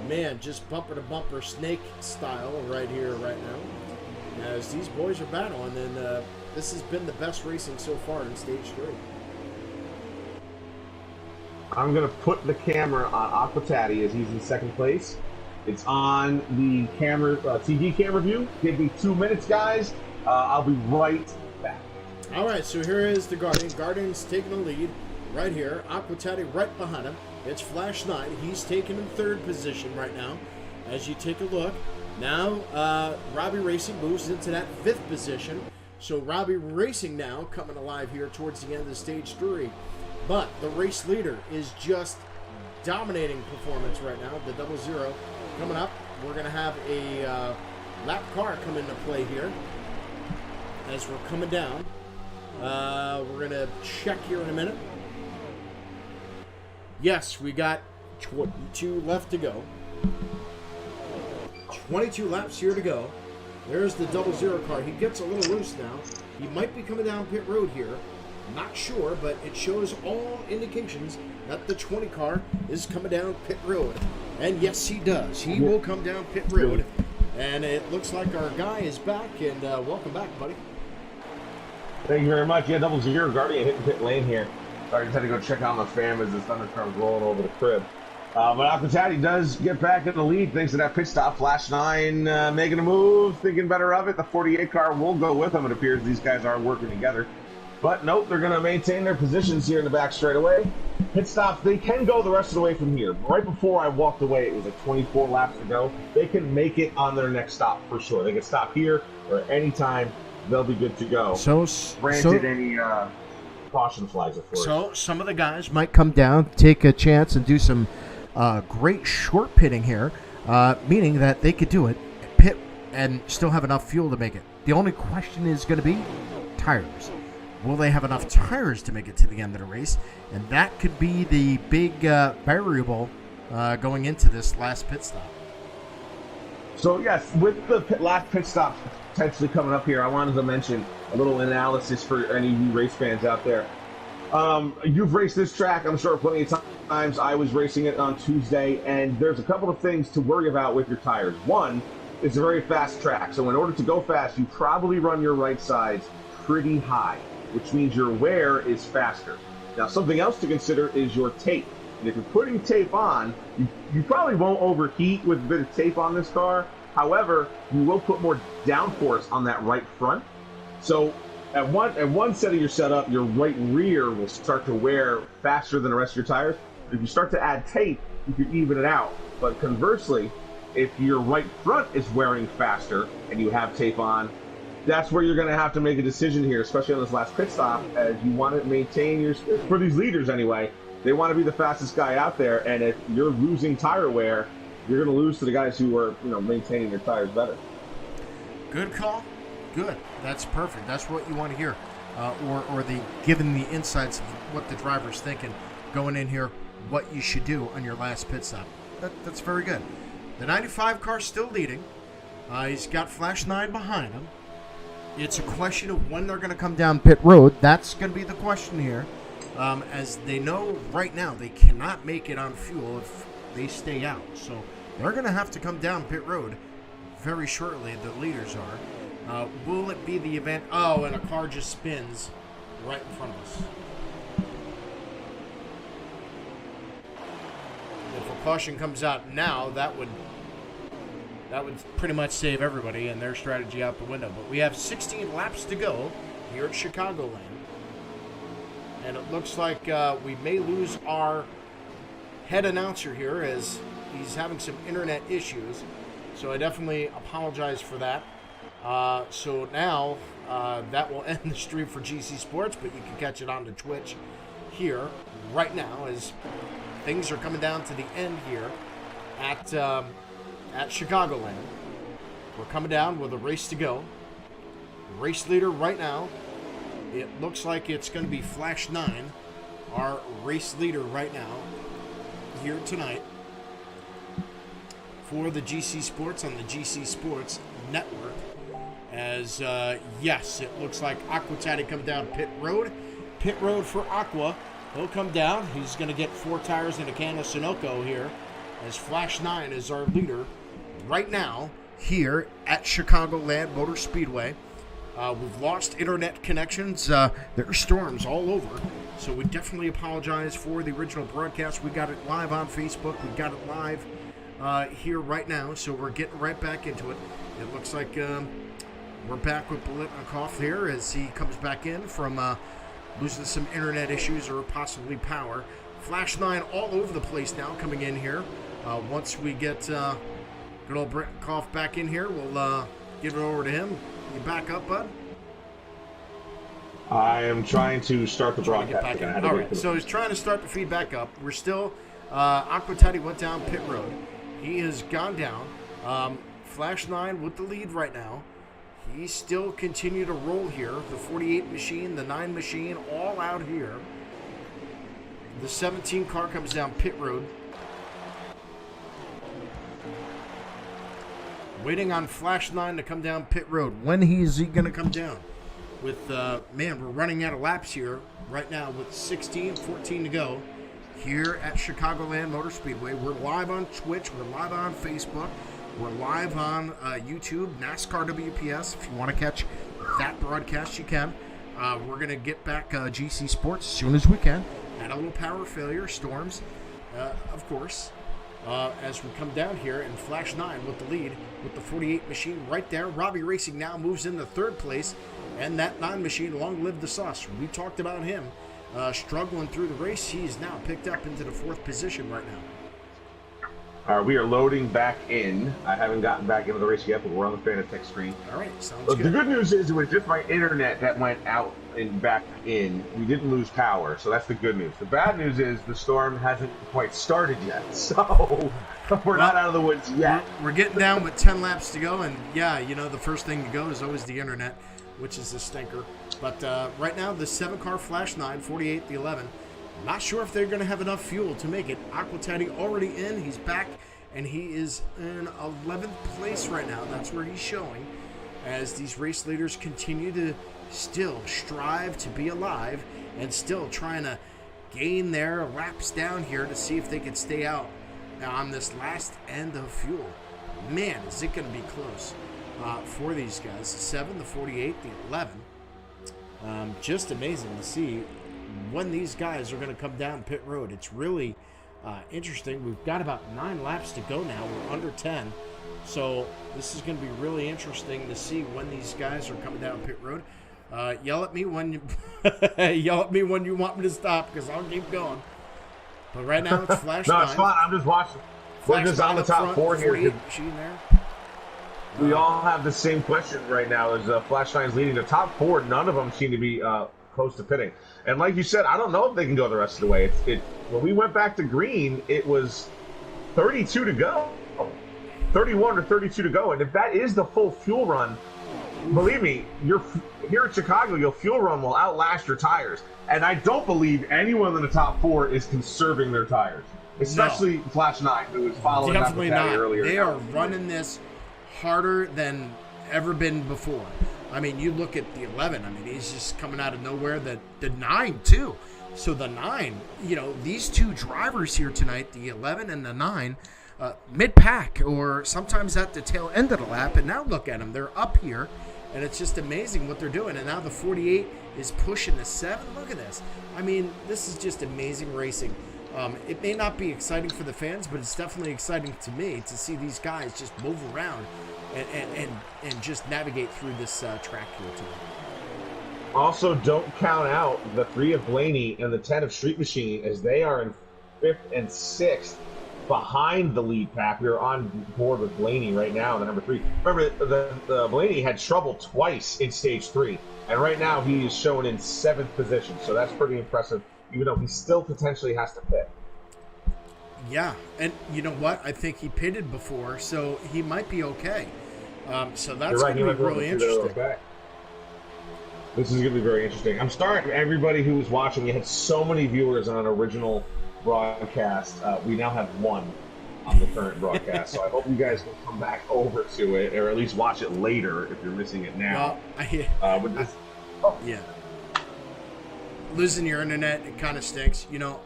man, just bumper to bumper snake style right here, right now. As these boys are battling, and this has been the best racing so far in Stage 3. I'm going to put the camera on Aquatati as he's in 2nd place. It's on the camera, TV camera view. Give me 2 minutes, guys. I'll be right back. All right, so here is the Guardian. Guardian's taking the lead right here. Aquatati right behind him. It's Flash 9. He's taken in 3rd position right now. As you take a look, now Robbie Racing moves into that 5th position. So Robbie Racing now coming alive here towards the end of Stage 3. But the race leader is just dominating performance right now. The 00 coming up. We're going to have a lap car come into play here as we're coming down. We're going to check here in a minute. Yes, we got 22 left to go. 22 laps here to go. There's the 00 car. He gets a little loose now. He might be coming down pit road here. Not sure, but it shows all indications that the 20 car is coming down pit road. And yes, he does. He will come down pit road. And it looks like our guy is back. And welcome back, buddy. Thank you very much. Yeah, 00 Guardian hitting pit lane here. Sorry, just had to go check on the fam as the thunderstorm's rolling over the crib. But Aquatati does get back in the lead thanks to that pit stop. Flash 9 making a move, thinking better of it. The 48 car will go with him. It appears these guys are working together. But nope, they're going to maintain their positions here in the back straightaway. Pit stops, they can go the rest of the way from here. Right before I walked away, it was like 24 laps to go. They can make it on their next stop for sure. They can stop here or anytime. They'll be good to go. Granted, any caution flags, of course. So some of the guys might come down, take a chance, and do some great short pitting here, meaning that they could do it, pit, and still have enough fuel to make it. The only question is going to be tires. Will they have enough tires to make it to the end of the race? And that could be the big variable going into this last pit stop. So yes, with the last pit stop potentially coming up here, I wanted to mention a little analysis for any new race fans out there. You've raced this track, I'm sure, plenty of times. I was racing it on Tuesday, and there's a couple of things to worry about with your tires. One, it's a very fast track, so in order to go fast, you probably run your right sides pretty high, which means your wear is faster. Now, something else to consider is your tape. And if you're putting tape on, you probably won't overheat with a bit of tape on this car. However, you will put more downforce on that right front. So at one set of your setup, your right rear will start to wear faster than the rest of your tires. If you start to add tape, you can even it out. But conversely, if your right front is wearing faster and you have tape on, that's where you're going to have to make a decision here, especially on this last pit stop, as you want to maintain your, for these leaders anyway, they want to be the fastest guy out there, and if you're losing tire wear, you're going to lose to the guys who are, maintaining their tires better. Good call. Good. That's perfect. That's what you want to hear. Or the giving the insights of what the driver's thinking going in here, what you should do on your last pit stop. That's very good. The 95 car still leading. He's got Flash 9 behind him. It's a question of when they're going to come down pit road. That's going to be the question here. As they know right now, they cannot make it on fuel if they stay out. So they're going to have to come down pit road very shortly, the leaders are. Will it be the event? Oh, and a car just spins right in front of us. If a caution comes out now, that would pretty much save everybody and their strategy out the window. But we have 16 laps to go here at Chicagoland. And it looks like we may lose our head announcer here as he's having some internet issues. So I definitely apologize for that. So now that will end the stream for GC Sports, but you can catch it on the Twitch here right now as things are coming down to the end here at Chicagoland. We're coming down with a race to go. Race leader right now, it looks like it's going to be Flash 9, our race leader right now here tonight for the GC Sports on the GC Sports Network. As, yes, it looks like Aquatati come down pit road. Pit road for Aqua. He'll come down. He's going to get 4 tires and a can of Sunoco here as Flash 9 is our leader right now here at Chicagoland Motor Speedway. We've lost internet connections. There are storms all over, so we definitely apologize for the original broadcast. We got it live on Facebook. We got it live here right now, so we're getting right back into it. It looks like we're back with Bolitnikov here as he comes back in from losing some internet issues or possibly power. Flash 9 all over the place now coming in here. Once we get good old Bolitnikov back in here, we'll give it over to him. You back up, bud? I am trying to start the broadcast. All right, so he's trying to start the feed back up. We're still, Aquatati went down pit road. He has gone down. Flash 9 with the lead right now. He still continue to roll here. The 48 machine, the 9 machine, all out here. The 17 car comes down pit road. Waiting on Flash 9 to come down pit road. When is he going to come down? With, man, we're running out of laps here right now with 14 to go here at Chicagoland Motor Speedway. We're live on Twitch. We're live on Facebook. We're live on YouTube, NASCAR WPS. If you want to catch that broadcast, you can. We're going to get back GC Sports as soon as we can. Had a little power failure, storms, of course. As we come down here, and Flash 9 with the lead with the 48 machine right there. Robbie Racing now moves into third place, and that 9 machine, long live the sauce. We talked about him struggling through the race. He's now picked up into the 4th position right now. All right, we are loading back in. I haven't gotten back into the race yet, but we're on the Fanatec screen. All right, sounds good. The good news is it was just my internet that went out and back in. We didn't lose power, so that's the good news. The bad news is the storm hasn't quite started yet, so we're not out of the woods yet. We're getting down with 10 laps to go, and yeah, you know, the first thing to go is always the internet, which is a stinker. But right now, the 7-car Flash 9, 48, the 11, not sure if they're going to have enough fuel to make it. Aquatati already in. He's back, and he is in 11th place right now. That's where he's showing as these race leaders continue to still strive to be alive and still trying to gain their laps down here to see if they can stay out on this last end of fuel. Man, is it going to be close for these guys. The 7, the 48, the 11. Just amazing to see when these guys are going to come down pit road. It's really interesting. We've got about 9 laps to go now. We're under 10. So this is going to be really interesting to see when these guys are coming down pit road. Yell at me when you yell at me when you want me to stop, because I'll keep going. But right now it's Flash 9. No, it's fine. I'm just watching. We're just on the top 4 here. Machine there. We all have the same question right now. As Flash 9's leading the top 4, none of them seem to be close to pitting. And like you said, I don't know if they can go the rest of the way. When we went back to green, it was 32 to go, 31 or 32 to go. And if that is the full fuel run, believe me, you're here at Chicago, your fuel run will outlast your tires. And I don't believe anyone in the top 4 is conserving their tires, especially Flash 9, who was following Definitely up with not. earlier. They are running this harder than ever been before. I mean, you look at the 11. I mean, he's just coming out of nowhere. The 9, too. So the 9, you know, these 2 drivers here tonight, the 11 and the 9, mid-pack or sometimes at the tail end of the lap. And now look at them. They're up here, and it's just amazing what they're doing. And now the 48 is pushing the 7. Look at this. I mean, this is just amazing racing. It may not be exciting for the fans, but it's definitely exciting to me to see these guys just move around and just navigate through this track here today. Also, don't count out the 3 of Blaney and the 10 of Street Machine, as they are in 5th and 6th behind the lead pack. We are on board with Blaney right now, the number 3. Remember, the Blaney had trouble twice in stage 3, and right now he is shown in 7th position, so that's pretty impressive, even though he still potentially has to pit. Yeah, and you know what? I think he pitted before, so he might be okay. So that's going to be really interesting. This is going to be very interesting. I'm sorry, everybody who was watching. We had so many viewers on an original broadcast. We now have 1 on the current broadcast, so I hope you guys will come back over to it, or at least watch it later if you're missing it now. Well, yeah. Losing your internet, it kind of stinks. You know,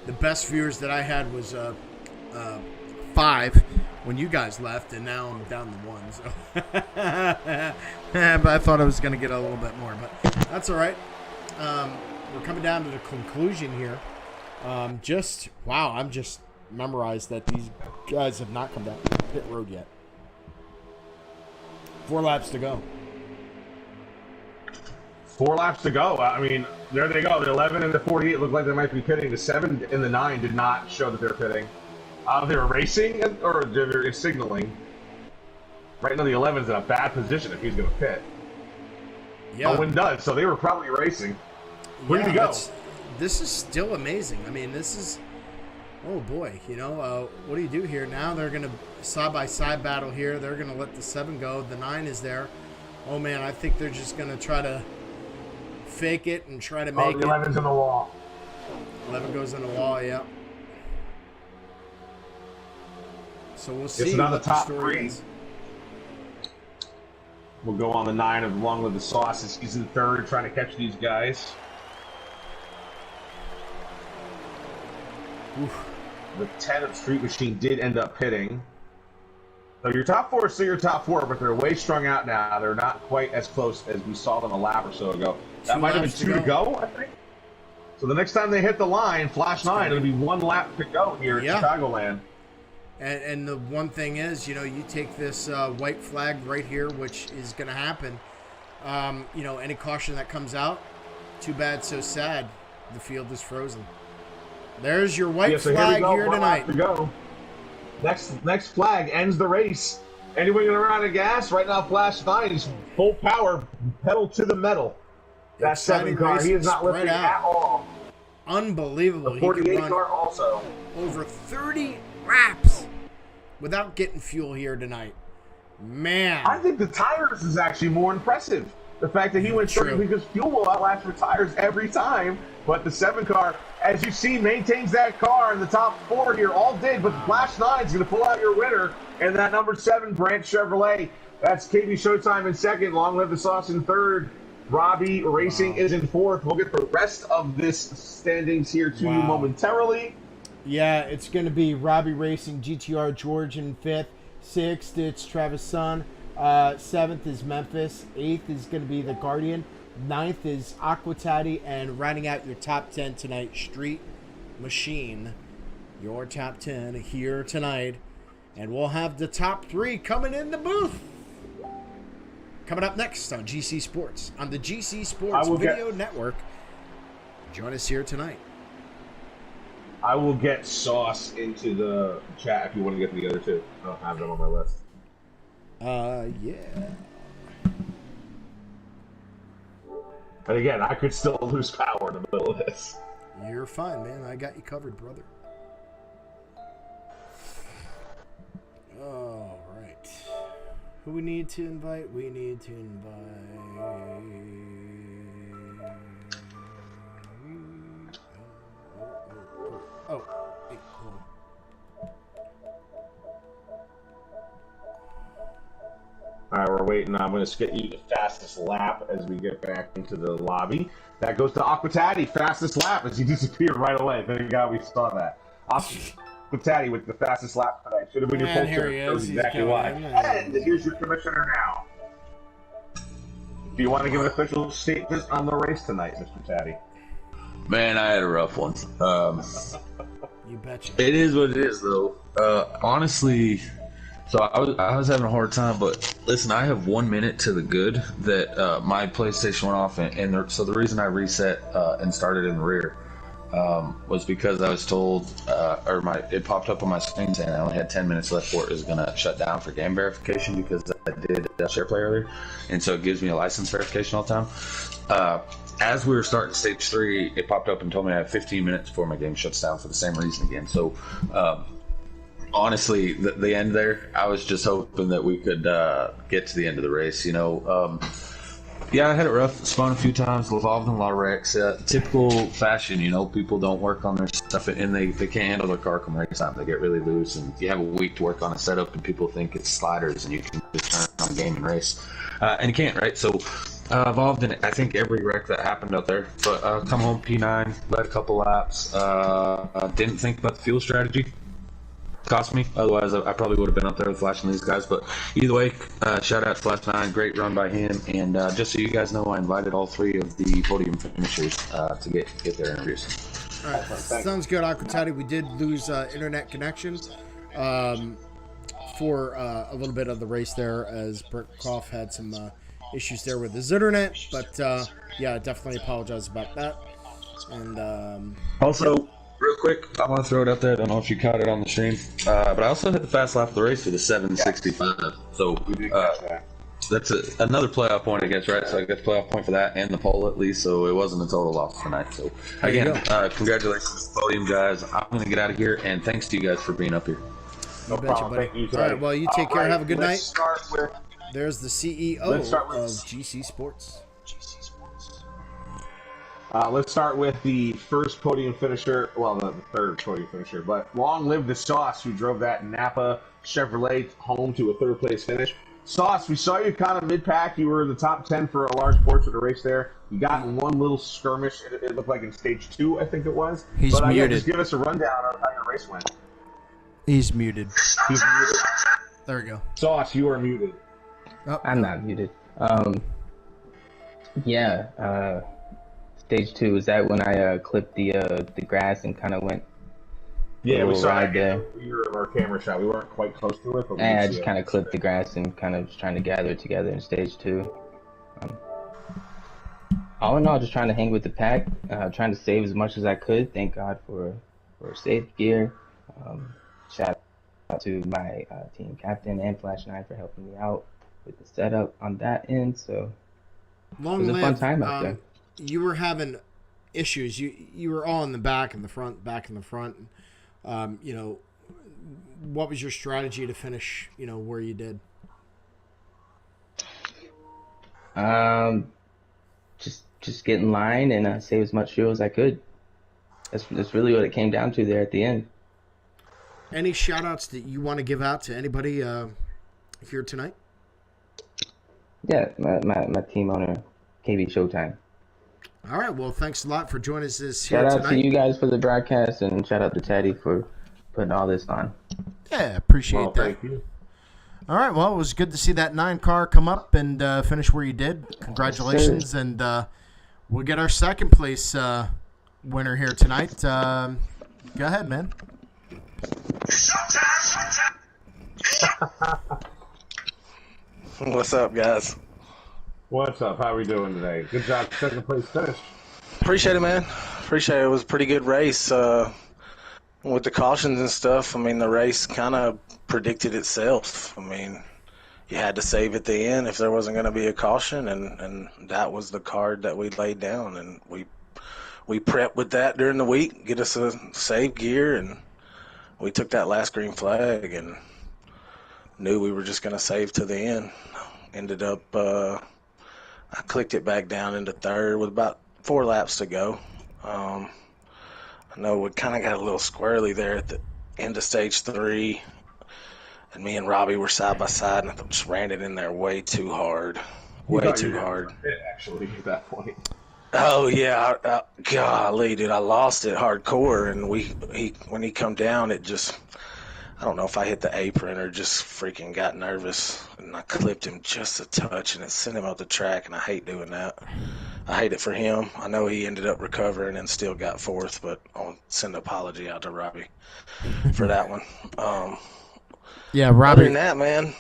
the best viewers that I had was 5 when you guys left, and now I'm down to 1. So, but I thought I was going to get a little bit more, but that's all right. We're coming down to the conclusion here. I'm just memorized that these guys have not come down pit road yet. 4 laps to go. 4 laps to go. I mean, there they go. The 11 and the 48 look like they might be pitting. The 7 and the 9 did not show that they're pitting. They were racing or they're signaling. Right now, the 11's in a bad position if he's going to pit. Yeah. Owen does, so they were probably racing. Where did he go? This is still amazing. I mean, this is... Oh, boy. You know, what do you do here? Now they're going to side-by-side battle here. They're going to let the 7 go. The 9 is there. Oh, man, I think they're just going to try to fake it and try to make it. The 11's in the wall. 11 goes in the wall, yeah. So we'll see what what the top story 3. is. will go on the 9 of Long Live the Sauce as he's in third, trying to catch these guys. Oof. The 10 of Street Machine did end up pitting. So your top 4 is still your top 4, but they're way strung out now. They're not quite as close as we saw them a lap or so ago. That might have been 2 to go, I think. So the next time they hit the line, Flash 9, it'll be 1 lap to go here at Chicagoland. And the one thing is, you know, you take this white flag right here, which is going to happen. You know, any caution that comes out, too bad, so sad. The field is frozen. There's your white flag here tonight. To go. Next flag ends the race. Anyone going around of gas? Right now, Flash 9 is full power, pedal to the metal. That 7 car, he is not lifting at all. Unbelievable. The 48 car also. Over 30 laps without getting fuel here tonight. Man. I think the tires is actually more impressive. The fact that he went 30 because fuel will outlast for tires every time. But the 7 car, as you see, maintains that car in the top 4 here. All did, but the Flash 9 is going to pull out your winner. And that number 7, Branch Chevrolet. That's KB Showtime in second. Long Live the Sauce in third. Robbie Racing is in fourth. We'll get the rest of this standings here to you momentarily. Yeah, it's going to be Robbie Racing, GTR George in fifth. Sixth, it's Travis Sun. Seventh is Memphis. Eighth is going to be The Guardian. Ninth is Aquatati. And rounding out your top 10 tonight, Street Machine. Your top 10 here tonight. And we'll have the top 3 coming in the booth. Coming up next on GC Sports, on the GC Sports Video Network. Join us here tonight. I will get Sauce into the chat if you want to get the other 2. I don't have them on my list. Yeah. But again, I could still lose power in the middle of this. You're fine, man. I got you covered, brother. All right. Who we need to invite? We need to invite... Hey, hold on. All right, we're waiting. I'm going to get you the fastest lap as we get back into the lobby. That goes to Aquatati, fastest lap as he disappeared right away. Thank God we saw that. Aquatati with the fastest lap tonight. Should have been your pollster. That's exactly why. And here's your commissioner now. Do you want to give an official statement on the race tonight, Mr. Taddy? Man, I had a rough one. You betcha. It is what it is, though. Honestly, so I was having a hard time, but listen, I have 1 minute to the good that my PlayStation went off, and so the reason I reset and started in the rear was because I was told, it popped up on my screen saying I only had 10 minutes left before it was going to shut down for game verification because I did SharePlay earlier, and so it gives me a license verification all the time. As we were starting stage 3, it popped up and told me I have 15 minutes before my game shuts down for the same reason again. So, honestly, the end there, I was just hoping that we could get to the end of the race. You know, yeah, I had it rough, spun a few times, involved in a lot of wrecks. Typical fashion, you know, people don't work on their stuff, and they can't handle their car come race time. They get really loose, and you have a week to work on a setup, and people think it's sliders, and you can just turn on a game and race. And you can't, right? So, involved in, I think, every wreck that happened out there. But come home P9, led a couple laps. Didn't think about the fuel strategy. Cost me. Otherwise, I probably would have been up there with Flash and these guys. But either way, shout out to Flash 9. Great run by him. And just so you guys know, I invited all 3 of the podium finishers to get their interviews. All right, sounds good, Aquatati. We did lose internet connection for a little bit of the race there, as Brett Koff had some issues there with his internet. But yeah, definitely apologize about that. And also, real quick, I want to throw it out there. I don't know if you caught it on the stream, but I also hit the fast lap of the race with a 7:65. So that's another playoff point, I guess, right? So I got the playoff point for that and the pole at least. So it wasn't a total loss tonight. So again, congratulations to the podium, guys. I'm going to get out of here, and thanks to you guys for being up here. No problem. Buddy. Thank you, all right, well, you take care. Have a good night. There's the CEO of GC Sports. Let's start with the first podium finisher, well, the third podium finisher, but Long Live the Sauce, who drove that Napa Chevrolet home to a third place finish. Sauce, we saw you kind of mid-pack. You were in the top 10 for a large portion of the race there. You got in one little skirmish. It looked like in stage 2, I think it was. He's but, muted. Just give us a rundown of how your race went. He's muted. He's muted. There we go. Sauce, you are muted. Oh. I'm not muted. Stage 2, is that when I clipped the grass and kind of went? Yeah, we saw right there. We were in our camera shot. We weren't quite close to it, but I just kind of clipped the grass and kind of was trying to gather it together in stage 2. All in all, just trying to hang with the pack, trying to save as much as I could. Thank God for safe gear. Shout out to my team captain and Flash 9 for helping me out with the setup on that end. So it was a fun time out there. You were having issues. You were all in the back and the front, what was your strategy to finish, where you did? Just get in line and save as much fuel as I could. That's really what it came down to there at the end. Any shout outs that you want to give out to anybody here tonight? Yeah, my team owner, KB Showtime. All right, well, thanks a lot for joining us here tonight. Shout out to you guys for the broadcast, and shout out to Teddy for putting all this on. Yeah, appreciate that. Thank you. All right, well, it was good to see that 9 car come up and finish where you did. Congratulations, and we'll get our second place winner here tonight. Go ahead, man. What's up, guys? What's up? How are we doing today? Good job, second place finish. Appreciate it, man. Appreciate it. It was a pretty good race. With the cautions and stuff, I mean, the race kind of predicted itself. I mean, you had to save at the end if there wasn't going to be a caution, and that was the card that we laid down, and we prepped with that during the week, get us a save gear, and we took that last green flag and knew we were just going to save to the end. Ended up, I clicked it back down into third with about 4 laps to go. I know we kind of got a little squirrely there at the end of stage 3, and me and Robbie were side by side, and I just ran it in there way too hard. Way too hard. Actually, at that point. Oh, yeah. Golly, dude, I lost it hardcore, and when he come down, it just, I don't know if I hit the apron or just freaking got nervous, and I clipped him just a touch, and it sent him off the track, and I hate doing that. I hate it for him. I know he ended up recovering and still got 4th, but I'll send an apology out to Robbie for that one. Yeah, Robbie. Other than that, man,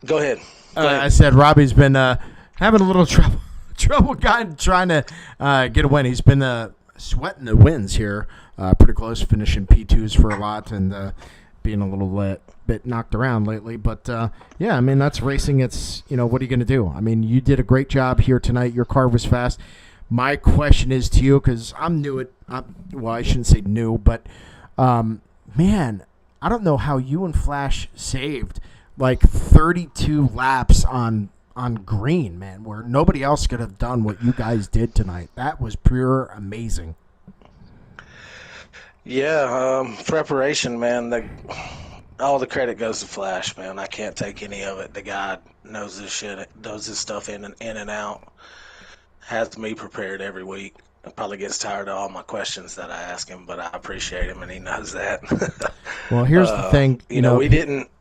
go ahead. I said Robbie's been having a little trouble trying to get a win. He's been sweating the wins here, pretty close, finishing P2s for a lot and being a little bit knocked around lately. But, yeah, I mean, that's racing. It's, what are you going to do? I mean, you did a great job here tonight. Your car was fast. My question is to you, because I'm new well, I shouldn't say new, but, man, I don't know how you and Flash saved like 32 laps on green, man, where nobody else could have done what you guys did tonight. That was pure amazing. Yeah, preparation, man. All the credit goes to Flash, man. I can't take any of it. The guy knows this shit, knows this stuff in and out. Has me prepared every week. Probably gets tired of all my questions that I ask him, but I appreciate him, and he knows that. Well, here's the thing.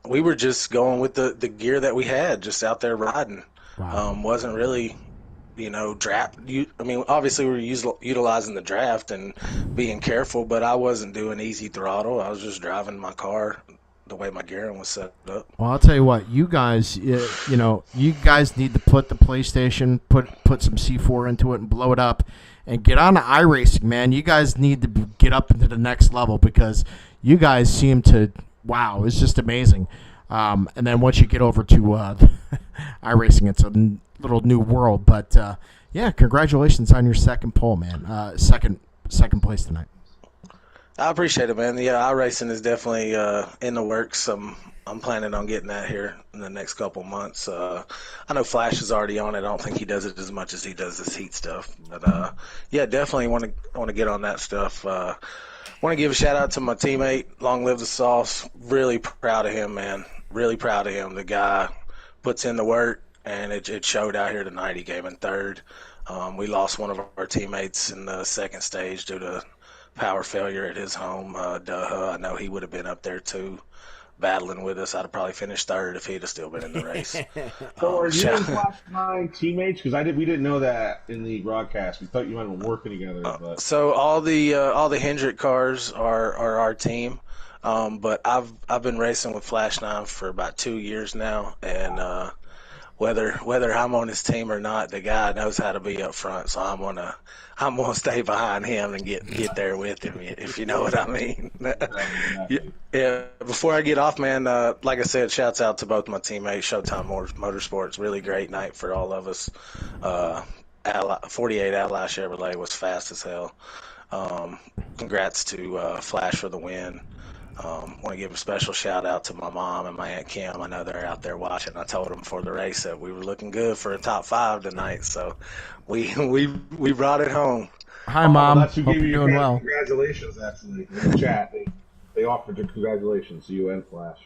We were just going with the gear that we had, just out there riding. Wow. Wasn't really, draft. Obviously we were utilizing the draft and being careful, but I wasn't doing easy throttle. I was just driving my car the way my gearing was set up. Well, I'll tell you what, you guys, you guys need to put the PlayStation, put some C4 into it and blow it up. And get on to iRacing, man. You guys need to get up into the next level because you guys seem to, wow, it's just amazing. And then once you get over to iRacing, it's a little new world. But, yeah, congratulations on your second pole, man. Second place tonight. I appreciate it, man. Yeah, iRacing is definitely in the works. I'm planning on getting that here in the next couple months. I know Flash is already on it. I don't think he does it as much as he does this heat stuff. But, yeah, definitely want to get on that stuff. Want to give a shout-out to my teammate, Long Live the Sauce. Really proud of him, man. Really proud of him. The guy puts in the work, and it showed out here tonight. He came in third. We lost one of our teammates in the second stage due to power failure at his home. Duh, I know he would have been up there too, battling with us. I'd have probably finished third if he'd have still been in the race. So are you and Flash 9 teammates? Because we didn't know that in the broadcast. We thought you might have been working together. But So all the Hendrick cars are our team. But I've been racing with Flash 9 for about 2 years now, and whether I'm on his team or not, the guy knows how to be up front. So I'm gonna stay behind him and get there with him, if you know what I mean. Yeah. Before I get off, man, like I said, shouts out to both my teammates. Showtime Motorsports, really great night for all of us. 48 Ally Chevrolet was fast as hell. Congrats to Flash for the win. Want to give a special shout out to my mom and my Aunt Kim. I know they're out there watching. I told them before the race that we were looking good for a top 5 tonight, so we brought it home. Hi, Mom. Well, that's who Hope gave you're you doing well. Congratulations, actually, in the chat. They offered your congratulations to you and Flash.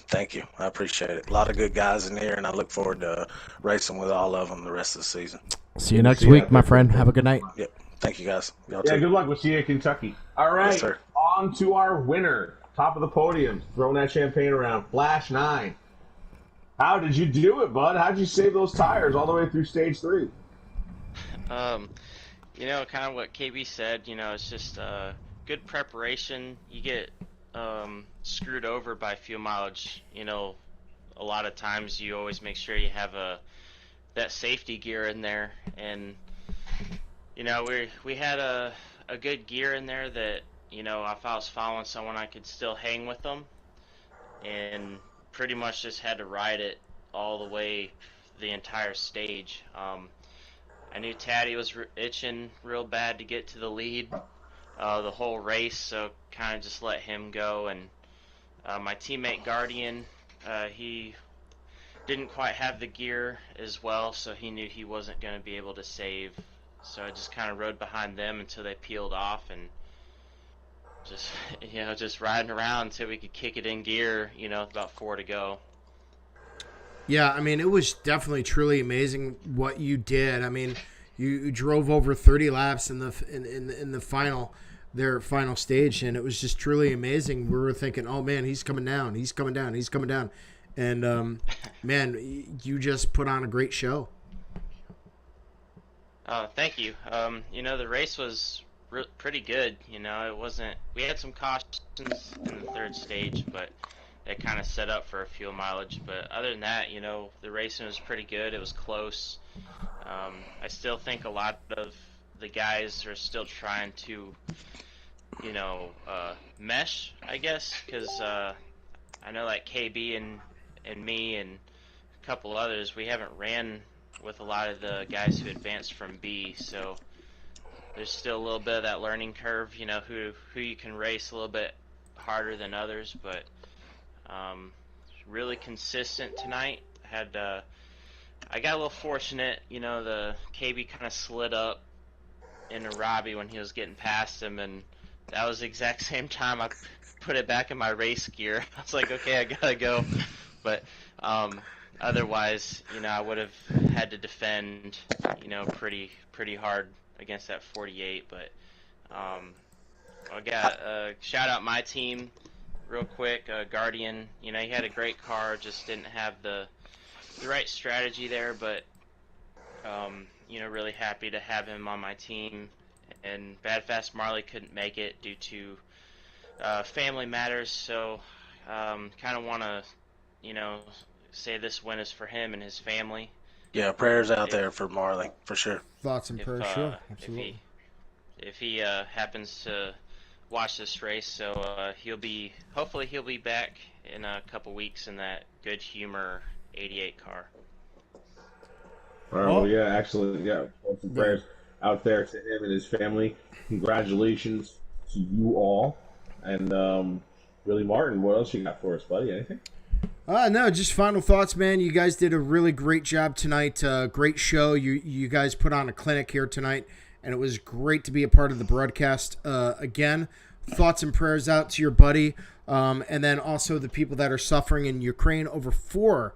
Thank you. I appreciate it. A lot of good guys in here, and I look forward to racing with all of them the rest of the season. See you next week, my friend. Have a good night. Yep. Thank you, guys. Y'all Yeah, too. good luck. We'll see you at Kentucky. All right, Yes, sir. on to our winner. Top of the podium, throwing that champagne around, Flash 9. How did you do it, bud? How did you save those tires all the way through stage 3? Kind of what KB said, it's just good preparation. You get screwed over by fuel mileage. A lot of times you always make sure you have that safety gear in there, and we had a good gear in there that if I was following someone, I could still hang with them, and pretty much just had to ride it all the way the entire stage. I knew Taddy was itching real bad to get to the lead the whole race, so kind of just let him go. And my teammate Guardian, he didn't quite have the gear as well, so he knew he wasn't going to be able to save. So I just kind of rode behind them until they peeled off, and just riding around until we could kick it in gear, about 4 to go. Yeah, I mean, it was definitely truly amazing what you did. I mean, you drove over 30 laps in the final stage, and it was just truly amazing. We were thinking, oh man, he's coming down, and man, you just put on a great show. Thank you. The race was pretty good. It wasn't. We had some cautions in the third stage, but it kind of set up for a fuel mileage. But other than that, the racing was pretty good. It was close. I still think a lot of the guys are still trying to, mesh, I guess, because I know like KB and me and a couple others, we haven't ran with a lot of the guys who advanced from B, so there's still a little bit of that learning curve, who you can race a little bit harder than others, but really consistent tonight. I got a little fortunate, the KB kind of slid up into Robbie when he was getting past him, and that was the exact same time I put it back in my race gear. I was like, okay, I gotta go, but otherwise, I would have had to defend, pretty hard against that 48, but I got shout out my team real quick. Guardian, he had a great car, just didn't have the right strategy there, but really happy to have him on my team. And Bad Fast Marley couldn't make it due to family matters, so kind of want to say this win is for him and his family. Yeah, prayers out there for Marley, for sure. Thoughts and prayers, sure, absolutely. If he happens to watch this race, so hopefully he'll be back in a couple weeks in that Good Humor 88 car. All right, well, yeah, excellent. Yeah, some prayers out there to him and his family. Congratulations to you all. And really, Martin, what else you got for us, buddy? Anything? No, just final thoughts, man. You guys did a really great job tonight. Great show. You guys put on a clinic here tonight, and it was great to be a part of the broadcast again. Thoughts and prayers out to your buddy, and then also the people that are suffering in Ukraine. Over 4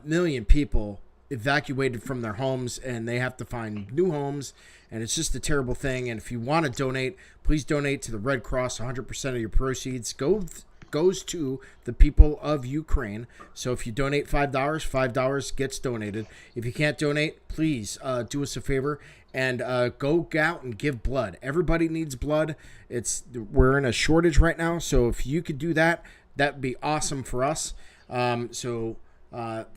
million people evacuated from their homes, and they have to find new homes, and it's just a terrible thing. And if you want to donate, please donate to the Red Cross. 100% of your proceeds goes to the people of Ukraine. So if you donate $5 gets donated. If you can't donate, please do us a favor and go out and give blood. Everybody needs blood. We're in a shortage right now, so if you could do that, that'd be awesome for us. So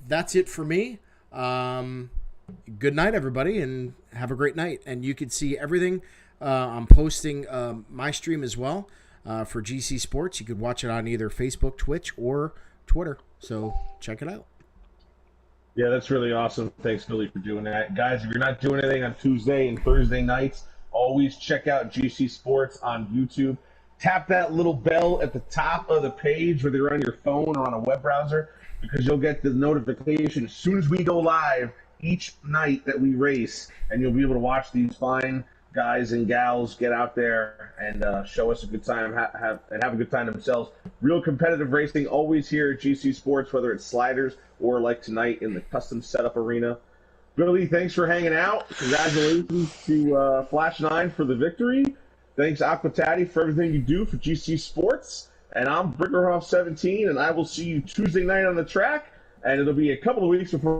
that's it for me. Good night, everybody, and have a great night. And you can see everything. I'm posting my stream as well for GC Sports. You could watch it on either Facebook, Twitch, or Twitter. So check it out. Yeah, that's really awesome. Thanks, Billy, for doing that. Guys, if you're not doing anything on Tuesday and Thursday nights, always check out GC Sports on YouTube. Tap that little bell at the top of the page, whether you're on your phone or on a web browser, because you'll get the notification as soon as we go live each night that we race, and you'll be able to watch these fine guys and gals get out there and show us a good time, have a good time themselves. Real competitive racing always here at GC Sports, whether it's sliders or like tonight in the custom setup arena. Billy, thanks for hanging out. Congratulations to Flash 9 for the victory. Thanks, Aquatati, for everything you do for GC Sports. And I'm Brickerhoff17, and I will see you Tuesday night on the track. And it'll be a couple of weeks before